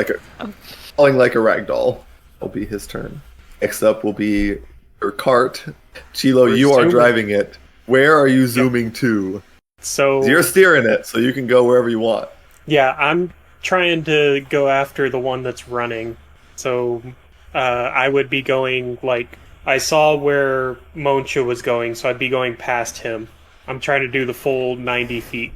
like a rag doll. Will be his turn. Next up will be your cart. Chilo, We're you are zooming. driving it. Where are you zooming to? So You're steering it, so you can go wherever you want. yeah, I'm trying to go after the one that's running. So I would be going I saw where Moncha was going, so I'd be going past him. I'm trying to do the full 90 feet.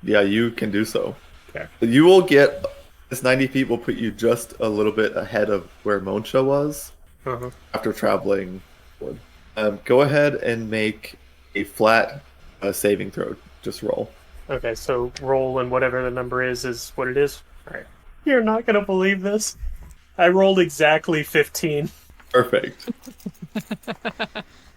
Yeah, you can do so. Okay. You will get this 90 feet will put you just a little bit ahead of where Moncha was Uh-huh. after traveling. Go ahead and make a flat saving throw. Just roll. Okay, so roll and whatever the number is what it is. Alright. You're not gonna believe this. I rolled exactly 15. Perfect.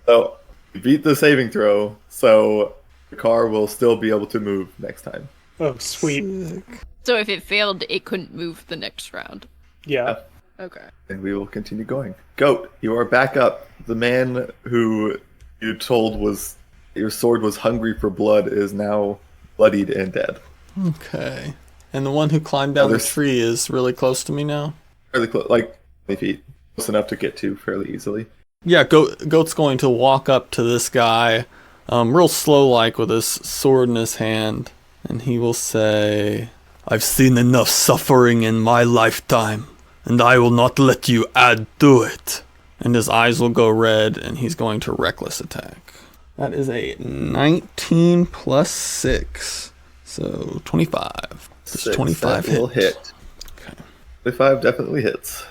So you beat the saving throw, so the car will still be able to move next time. Oh, sweet. So if it failed, it couldn't move the next round. Yeah. Okay. And we will continue going. Goat, you are back up. The man who you told was your sword was hungry for blood is now bloodied and dead. Okay. And the one who climbed down the Others- tree is really close to me now? Fairly close, like 20 feet. Close enough to get to fairly easily. Yeah, Goat's going to walk up to this guy, real slow-like with his sword in his hand, and he will say, "I've seen enough suffering in my lifetime, and I will not let you add to it." And his eyes will go red, and he's going to reckless attack. That is a 19 plus 6, so 25. Does 6, 25 that will hit? hit. Okay. 25 definitely hits.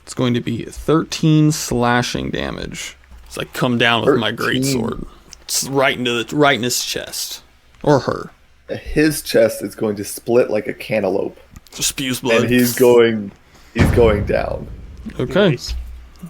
It's going to be 13 slashing damage. It's like come down with my 13. greatsword. It's right in his chest. Or her. His chest is going to split like a cantaloupe, Just spews blood. and he's going down. Okay, Nice.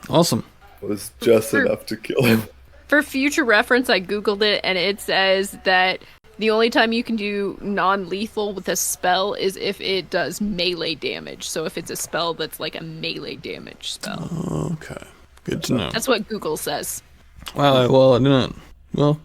awesome. It was just enough to kill him. For future reference, I googled it, and it says that the only time you can do non-lethal with a spell is if it does melee damage. So if it's a spell that's like a melee damage spell. Okay, good to know. That's what Google says. Well, I didn't. Well,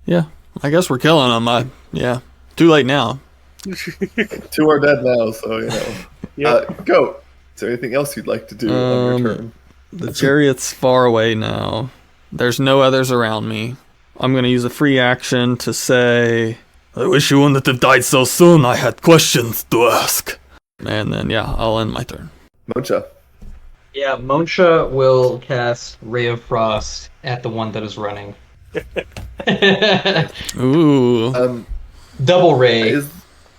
yeah. I guess we're killing him. Yeah. Too late now. 2 are dead now, so you know. Yep. Go. Is there anything else you'd like to do on your turn? The chariot's far away now. There's no others around me. I'm gonna use a free action to say, "I wish you wouldn't have died so soon. I had questions to ask." And then, yeah, I'll end my turn. Mocha. Yeah, Moncha will cast Ray of Frost at the one that is running. Ooh. Double Ray,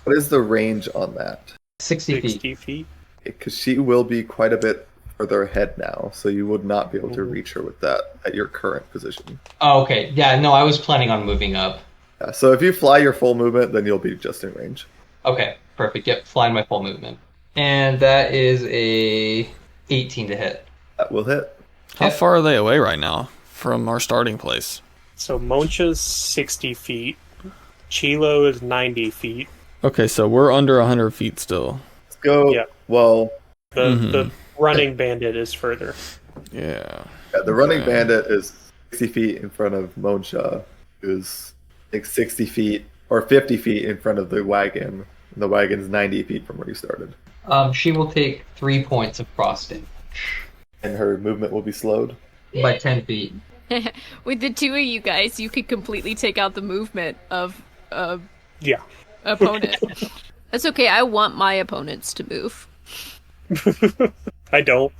What is the range on that? 60 feet. 60 feet. Because she will be quite a bit further ahead now, so you would not be able to reach her with that at your current position. Oh, okay. Yeah, no, I was planning on moving up. Yeah, so if you fly your full movement, then you'll be just in range. Okay, perfect. Yep, flying my full movement. And that is a 18 to hit. That will hit. How far are they away right now? from our starting place. So Moncha's 60 feet. Chilo is 90 feet. Okay, so we're under 100 feet still. Let's go. Yeah. Well, The running bandit is further. Yeah. the running bandit is 60 feet in front of Monsha, who's like 60 feet or 50 feet in front of the wagon. The wagon's 90 feet from where you started. She will take 3 points of frost damage And her movement will be slowed. by 10 feet. With the two of you guys, you could completely take out the movement of Yeah. opponent. That's okay. I want my opponents to move. I don't.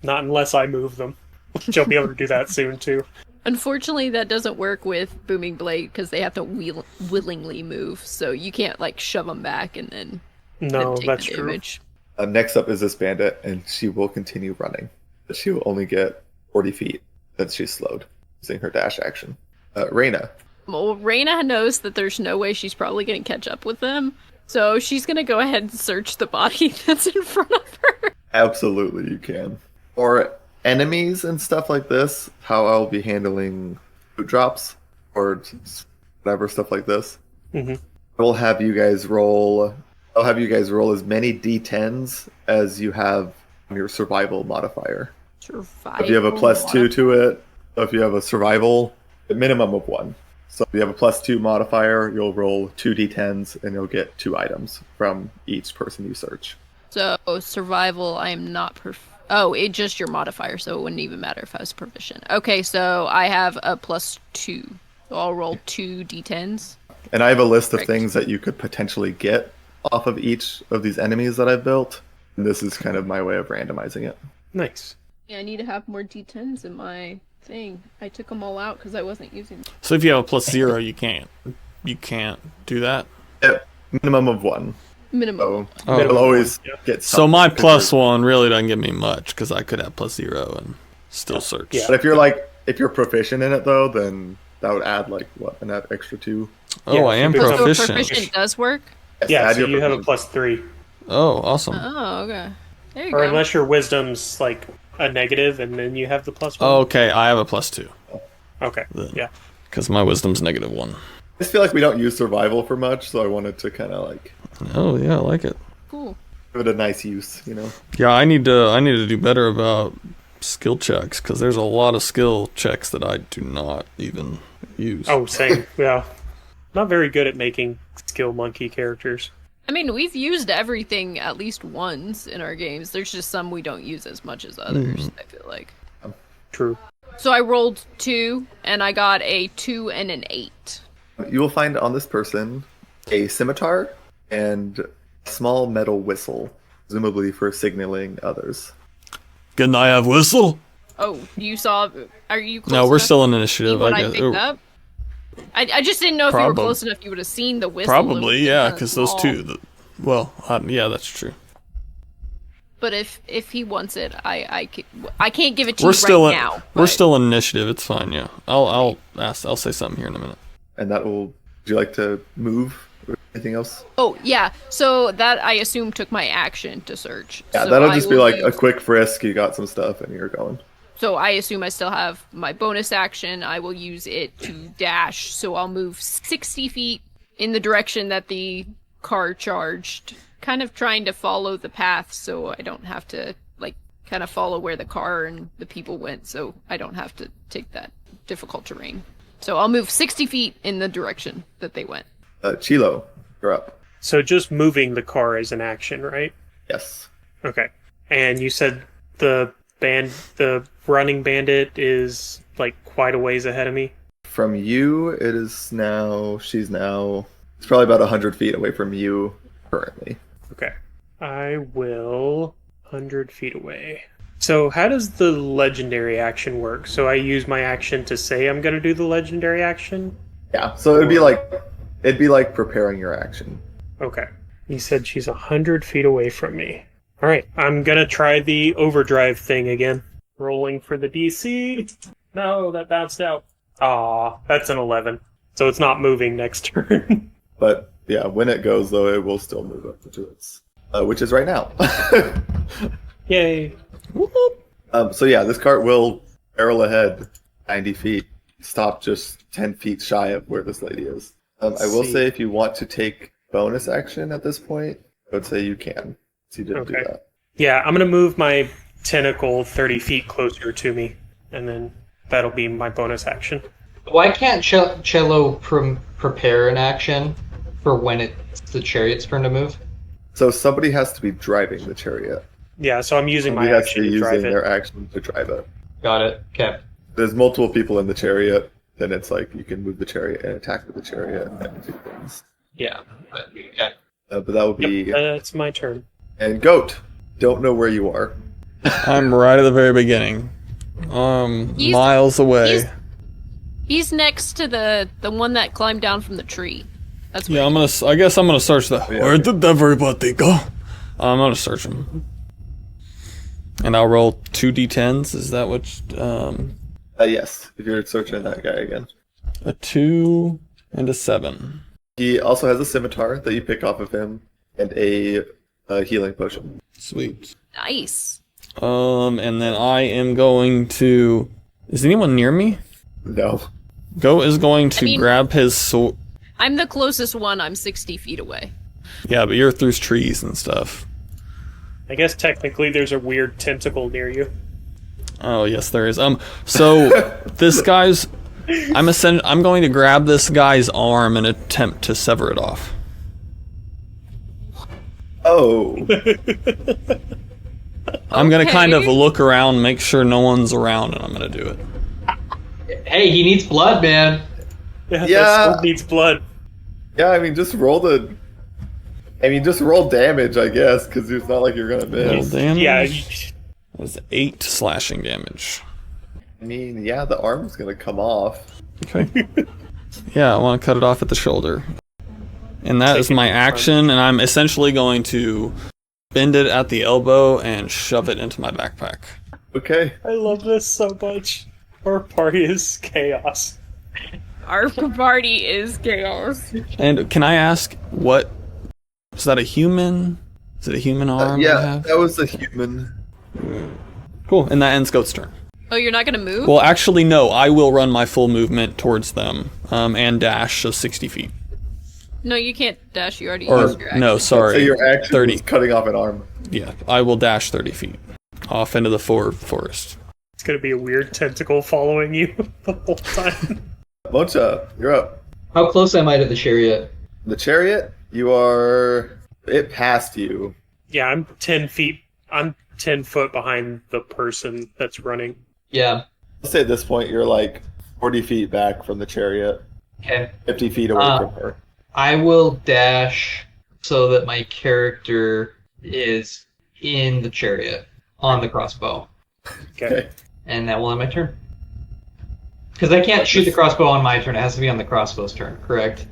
Not unless I move them. Which I'll be able to do that soon, too. Unfortunately, that doesn't work with Booming Blade because they have to willingly move. So you can't like shove them back and then No, take that's the true. damage. Next up is this bandit, and she will continue running. But she will only get 40 feet since she's slowed, using her dash action. Reyna. Well, Reyna knows that there's no way she's probably going to catch up with them. So she's going to go ahead and search the body that's in front of her. Absolutely, you can. For enemies and stuff like this, how I'll be handling food drops or whatever stuff like this. Mm-hmm. I'll have you guys roll as many D10s as you have on your survival modifier. Survival. If you have a +2 to it, if you have a survival, a minimum of 1. So if you have a +2 modifier, you'll roll 2 D10s and you'll get 2 items from each person you search. So survival, I am not it's just your modifier, so it wouldn't even matter if I was proficient. Okay, so I have a +2. So I'll roll 2 D10s. And I have a list of Right. things that you could potentially get off of each of these enemies that I've built. And this is kind of my way of randomizing it. Nice. Yeah, I need to have more D10s in my thing. I took them all out because I wasn't using them. So if you have a +0, you can't. You can't do that. Minimum of 1. Minimum. So you'll always get So something. my +1 really doesn't give me much because I could have +0 and still search. Yeah. But if you're proficient in it though, then that would add an extra 2. Oh, Yeah, I am so So proficient. proficient does work? Yes, Yeah, add so your you have a proficiency. +3. Oh, awesome. Oh, okay. There you Or go. unless your wisdom's like a negative and then you have the +1. Oh, okay, I have a +2 Okay. Yeah. because my wisdom's -1. I just feel like we don't use survival for much, so I wanted to kind of like Oh yeah, I like it. Cool. give it a nice use, you know. Yeah, I need to do better about skill checks because there's a lot of skill checks that I do not even use. Oh, same. Yeah. Not very good at making skill monkey characters. I mean, we've used everything at least once in our games. There's just some we don't use as much as others, I feel like. True. So I rolled 2, and I got a 2 and an 8. You will find on this person a scimitar and a small metal whistle, presumably for signaling others. Can I have whistle? Oh, you saw... Are you close No, we're enough still in to see initiative. what I I guess. picked up? I just didn't know if you were Probab- close enough you would have seen the whistle. Probably, It was yeah, kinda because those small. two. Yeah, that's true. But if he wants it, I can't give it to We're you still right in. now. We're but- still in initiative. It's fine. Yeah, I'll say something here in a minute. And that will. Would you like to move or anything else? Oh, yeah. So that, I assume, took my action to search. Yeah, So that'll I just be will like a use- quick frisk. You got some stuff, and you're going. So I assume I still have my bonus action. I will use it to dash. So I'll move 60 feet in the direction that the car charged. Kind of trying to follow the path so I don't have to, like, kind of follow where the car and the people went. So I don't have to take that difficult terrain. So I'll move 60 feet in the direction that they went. Chilo, you're up. So just moving the car is an action, right? Yes. Okay. And you said the running bandit is like quite a ways ahead of me. From you, it is now. She's now. It's probably about 100 feet away from you currently. Okay. I will 100 feet away. So how does the legendary action work? So I use my action to say I'm going to do the legendary action? Yeah. So it'd be like preparing your action. Okay. You said she's 100 feet away from me. All right. I'm going to try the overdrive thing again. Rolling for the DC. No, that bounced out. Aw, that's an 11. So it's not moving next turn. But yeah, when it goes though, it will still move up to its, which is right now. Yay. So yeah, this cart will barrel ahead, 90 feet. Stop just 10 feet shy of where this lady is. I will say if you want to take bonus action at this point, I would say you can. So you didn't do that. Yeah, I'm going to move my tentacle 30 feet closer to me, and then that'll be my bonus action. Why can't Cello prepare an action for when it's the chariot's turn to move? So somebody has to be driving the chariot. Yeah, so I'm using Somebody my has to action be to using drive their it. action to drive it. Got it. Okay. There's multiple people in the chariot, then it's like you can move the chariot and attack with the chariot and do things. Yeah. Okay. But that would be... That's my turn. And Goat, don't know where you are. I'm right at the very beginning. Miles away. He's next to the one that climbed down from the tree. That's Yeah, I guess I'm gonna search the. Yeah. Where did everybody go? I'm gonna search him, and I'll roll 2d10s. Is that what? Yes, if you're searching that guy again. A 2 and a 7. He also has a scimitar that you pick off of him, and a healing potion. Sweet. nice. And then I am going to. Is anyone near me? No. Goat is going to mean- grab his sword. I'm the closest one. I'm 60 feet away. Yeah, but you're through trees and stuff. I guess technically there's a weird tentacle near you. Oh yes, there is. So this guy's. I'm going to grab this guy's arm and attempt to sever it off. Oh. I'm gonna kind of Okay. look around, make sure no one's around, and I'm gonna do it. Hey, he needs blood, man. Yeah, Yeah. that sword needs blood. Yeah, I mean, just roll damage, I guess, because it's not like you're gonna Roll miss. damage. Yeah, That's 8 slashing damage. I mean, yeah, the arm's gonna come off. Okay. Yeah, I want to cut it off at the shoulder. And that is my action, and I'm essentially going to bend it at the elbow and shove it into my backpack. Okay. I love this so much. Our party is chaos. Our party is chaos. And can I ask, what is that? A human? Is it a human arm? I Yeah, have? that was a human. Cool. And that ends Goat's turn. Oh, you're not gonna move? Well, actually, no. I will run my full movement towards them and dash, so 60 feet. No, you can't dash. You already Or used your action. no, sorry. So your action 30. was cutting off an arm. Yeah, I will dash 30 feet off into the forest. It's gonna be a weird tentacle following you the whole time. Mocha, you're up. How close am I to the chariot? The chariot, you are... It passed you. Yeah, I'm 10 feet. I'm 10 foot behind the person that's running. Yeah. Let's say at this point you're like 40 feet back from the chariot, Okay. 50 feet away from her. I will dash so that my character is in the chariot on the crossbow, Okay. and that will end my turn. Because I can't shoot the crossbow on my turn; it has to be on the crossbow's turn. Correct?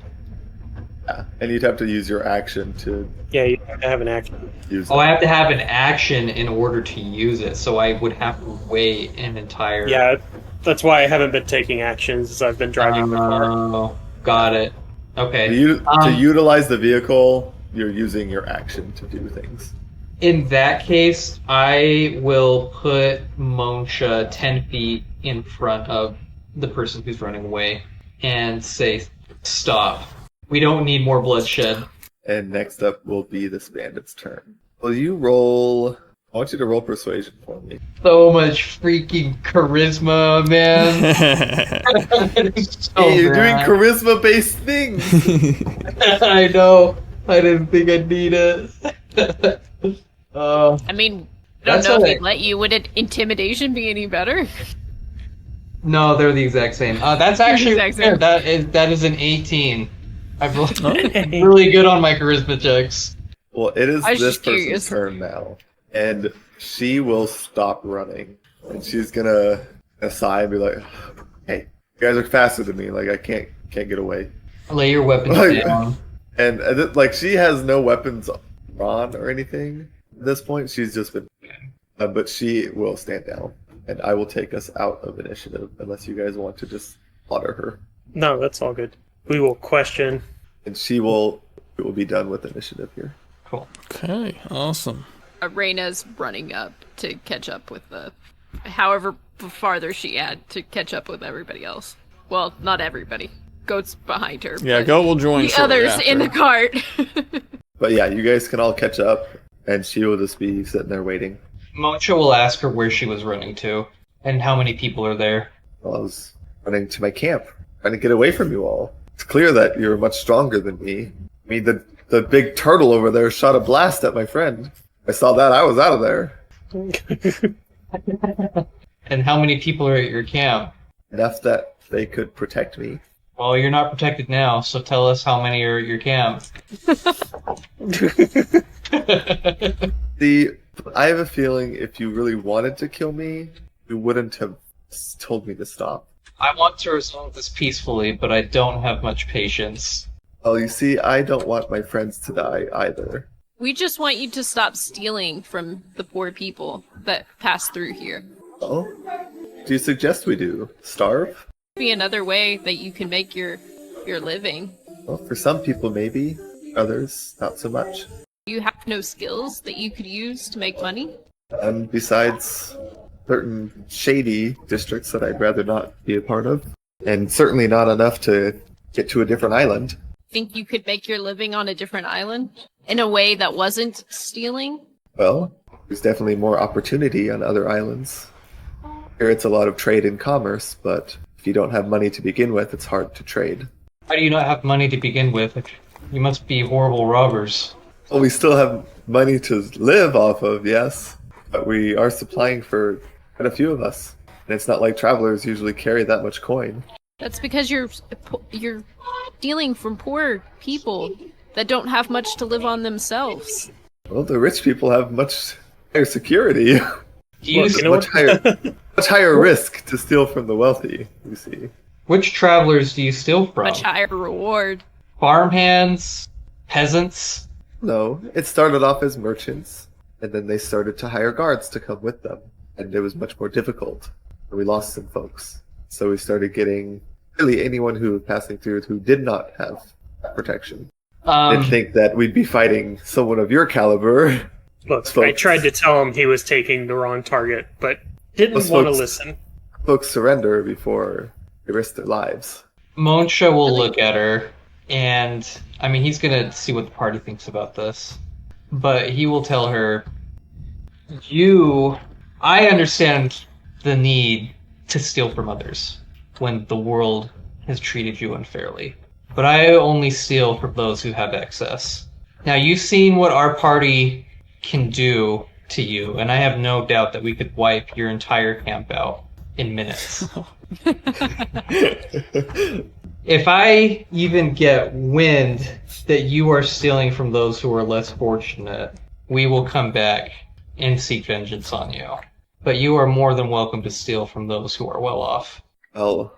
Yeah. And you'd have to use your action to Yeah, you have to have an action. use Oh, it. I have to have an action in order to use it, so I would have to wait an entire. Yeah, that's why I haven't been taking actions as I've been driving the car. Oh, got it. Okay. To utilize the vehicle, you're using your action to do things. In that case, I will put Monsha 10 feet in front of the person who's running away and say, stop. We don't need more bloodshed. And next up will be this bandit's turn. Will you roll... I want you to roll persuasion for me. So much freaking charisma, man. It's so Hey, you're doing bad. charisma-based things! I know. I didn't think I'd need it. I mean, I don't That's know if alright. he'd let you. Would intimidation be any better? No, they're the exact same. That's actually exact same. that is an 18. I've really good on my charisma checks. Well, it is I was this just person's curious. turn now. And she will stop running. And she's gonna aside and be like, hey, you guys are faster than me. Like, I can't get away. Lay your weapons Like- down. And like, she has no weapons on or anything at this point. She's just been... but she will stand down. And I will take us out of initiative unless you guys want to just slaughter her. No, that's all good. We will question. And it will be done with initiative here. Cool. Okay, awesome. Reina's running up to catch up with the however farther she had to catch up with everybody else. Well, not everybody. Goat's behind her. Yeah, but Goat will join the shortly others after. in the cart. But yeah, you guys can all catch up, and she will just be sitting there waiting. Mocha will ask her where she was running to, and how many people are there. Well, I was running to my camp, trying to get away from you all. It's clear that you're much stronger than me. I mean, the big turtle over there shot a blast at my friend. I saw that, I was out of there. And how many people are at your camp? Enough that they could protect me. Well, you're not protected now, so tell us how many are at your camp. I have a feeling if you really wanted to kill me, you wouldn't have told me to stop. I want to resolve this peacefully, but I don't have much patience. Well, you see, I don't want my friends to die either. We just want you to stop stealing from the poor people that pass through here. Oh? Do you suggest we do? Starve? Be another way that you can make your living. Well, for some people maybe, others not so much. You have no skills that you could use to make money? And besides certain shady districts that I'd rather not be a part of, and certainly not enough to get to a different island. Think you could make your living on a different island in a way that wasn't stealing? Well, there's definitely more opportunity on other islands. Here it's a lot of trade and commerce, but if you don't have money to begin with, it's hard to trade. How do you not have money to begin with? You must be horrible robbers. Well, we still have money to live off of, yes, but we are supplying for quite a few of us. And it's not like travelers usually carry that much coin. That's because you're stealing from poor people that don't have much to live on themselves. Well, the rich people have much higher security. Do you much higher risk to steal from the wealthy, you see. Which travelers do you steal from? Much higher reward. Farmhands? Peasants? No, it started off as merchants, and then they started to hire guards to come with them, and it was much more difficult. And we lost some folks. So we started getting really anyone who was passing through who did not have protection. Didn't think that we'd be fighting someone of your caliber. Look, Folks. I tried to tell him he was taking the wrong target, but didn't Those want to folks- listen. Folks surrender before they risk their lives. Monsha will look at her, and I mean, he's gonna see what the party thinks about this. But he will tell her, I understand the need to steal from others when the world has treated you unfairly. But I only steal from those who have excess. Now, you've seen what our party can do to you, and I have no doubt that we could wipe your entire camp out in minutes. If I even get wind that you are stealing from those who are less fortunate, we will come back and seek vengeance on you. But you are more than welcome to steal from those who are well off. Well,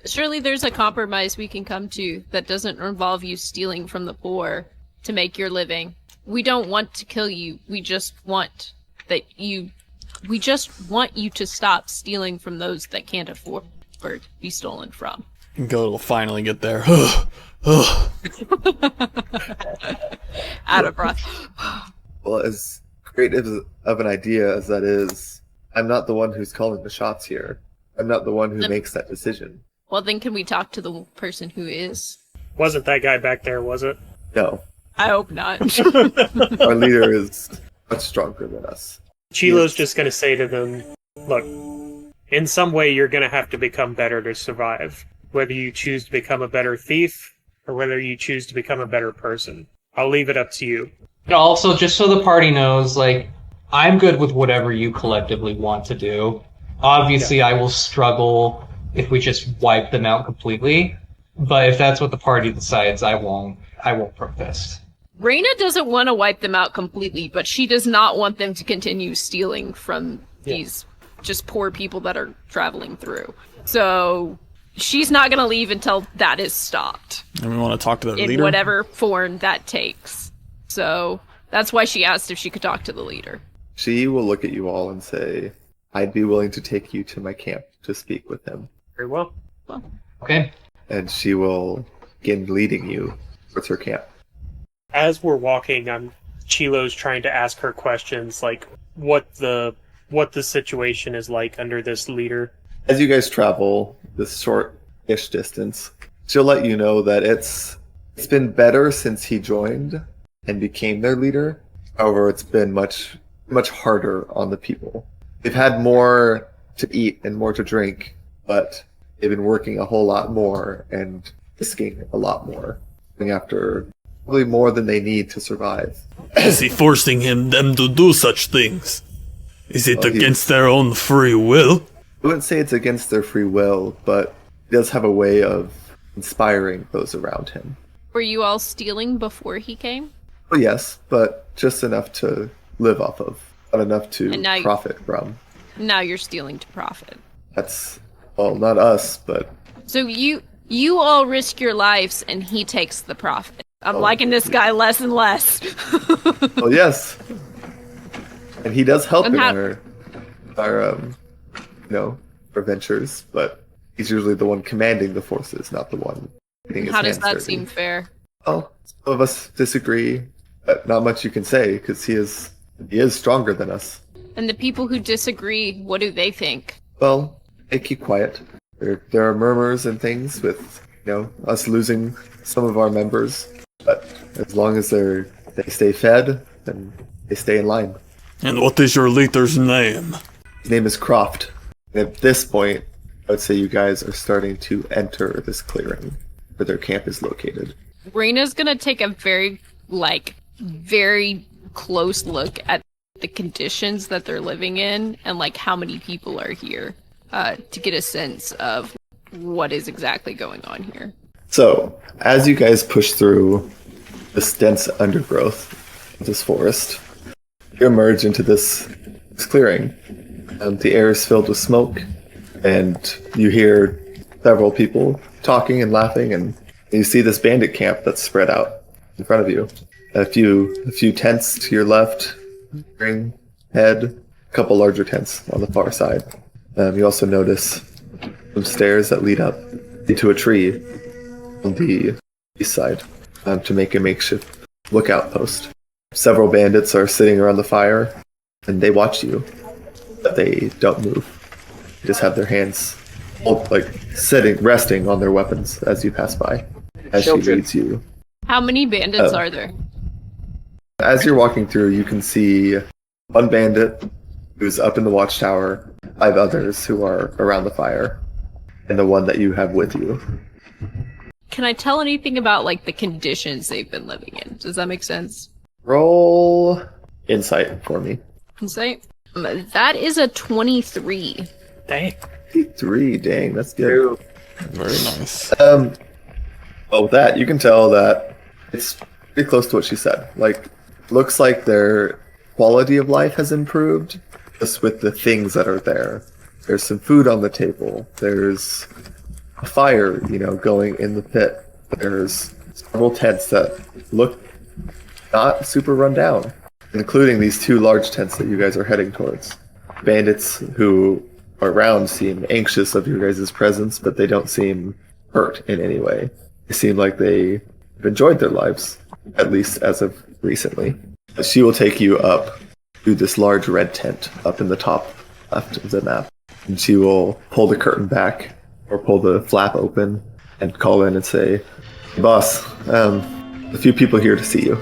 Surely there's a compromise we can come to that doesn't involve you stealing from the poor to make your living. We don't want to kill you. We just want you to stop stealing from those that can't afford to be stolen from. Goat will finally get there. Out of breath. well, as great of an idea as that is, I'm not the one who's calling the shots here. I'm not the one who makes that decision. Well, then can we talk to the person who is? Wasn't that guy back there, was it? No, I hope not. our leader is much stronger than us. Chilo's just going to say to them, look, in some way you're going to have to become better to survive. Whether you choose to become a better thief, or whether you choose to become a better person. I'll leave it up to you. And also, just so the party knows, I'm good with whatever you collectively want to do. Obviously, I will struggle if we just wipe them out completely. But if that's what the party decides, I won't protest. Reyna doesn't want to wipe them out completely, but she does not want them to continue stealing from these just poor people that are traveling through. So she's not going to leave until that is stopped. And we want to talk to the in leader? whatever form that takes. So that's why she asked if she could talk to the leader. She will look at you all and say, I'd be willing to take you to my camp to speak with him. Very well. Okay. And she will begin leading you towards her camp. As we're walking, Chilo's trying to ask her questions, like what the what the situation is like under this leader. As you guys travel this short-ish distance, she'll let you know that it's been better since he joined and became their leader. However, it's been much harder on the people. They've had more to eat and more to drink, but they've been working a whole lot more and risking a lot more, going after probably more than they need to survive. Is he forcing them to do such things? Is it against their own free will? I wouldn't say it's against their free will, but he does have a way of inspiring those around him. Were you all stealing before he came? Well, yes, but just enough to live off of, not enough to profit from. Now you're stealing to profit. That's, well, not us, but... So you all risk your lives and he takes the profit. I'm liking this guy less and less. Well, yes. And he does help in our our ventures, but he's usually the one commanding the forces, not the one getting his How does hands that dirty. seem fair? Well, some of us disagree, but not much you can say, because he is stronger than us. And the people who disagree, what do they think? Well, they keep quiet. There are murmurs and things with, us losing some of our members, but as long as they stay fed, then they stay in line. And what is your leader's name? His name is Croft. And at this point, I would say you guys are starting to enter this clearing where their camp is located. Raina's gonna take a very close look at the conditions that they're living in and how many people are here to get a sense of what is exactly going on here. So, as you guys push through this dense undergrowth of this forest, you emerge into this clearing. The air is filled with smoke, and you hear several people talking and laughing, and you see this bandit camp that's spread out in front of you. A few tents to your left, ring head, a couple larger tents on the far side. You also notice some stairs that lead up into a tree on the east side to make a makeshift lookout post. Several bandits are sitting around the fire, and they watch you, but they don't move. They just have their hands resting on their weapons as you pass by, as she leads you. How many bandits are there? As you're walking through, you can see one bandit who's up in the watchtower, 5 others who are around the fire, and the one that you have with you. Can I tell anything about the conditions they've been living in? Does that make sense? Roll insight for me. Insight? That is a 23. Dang. 3, dang, that's good. Very nice. Well, with that, you can tell that it's pretty close to what she said. Looks like their quality of life has improved just with the things that are there. There's some food on the table. There's a fire, going in the pit. There's several tents that look not super run down, including these 2 large tents that you guys are heading towards. Bandits who are around seem anxious of your guys' presence, but they don't seem hurt in any way. They seem like they've enjoyed their lives, at least as of recently. She will take you up to this large red tent up in the top left of the map, and she will pull the curtain back or pull the flap open and call in and say, "Boss, a few people here to see you."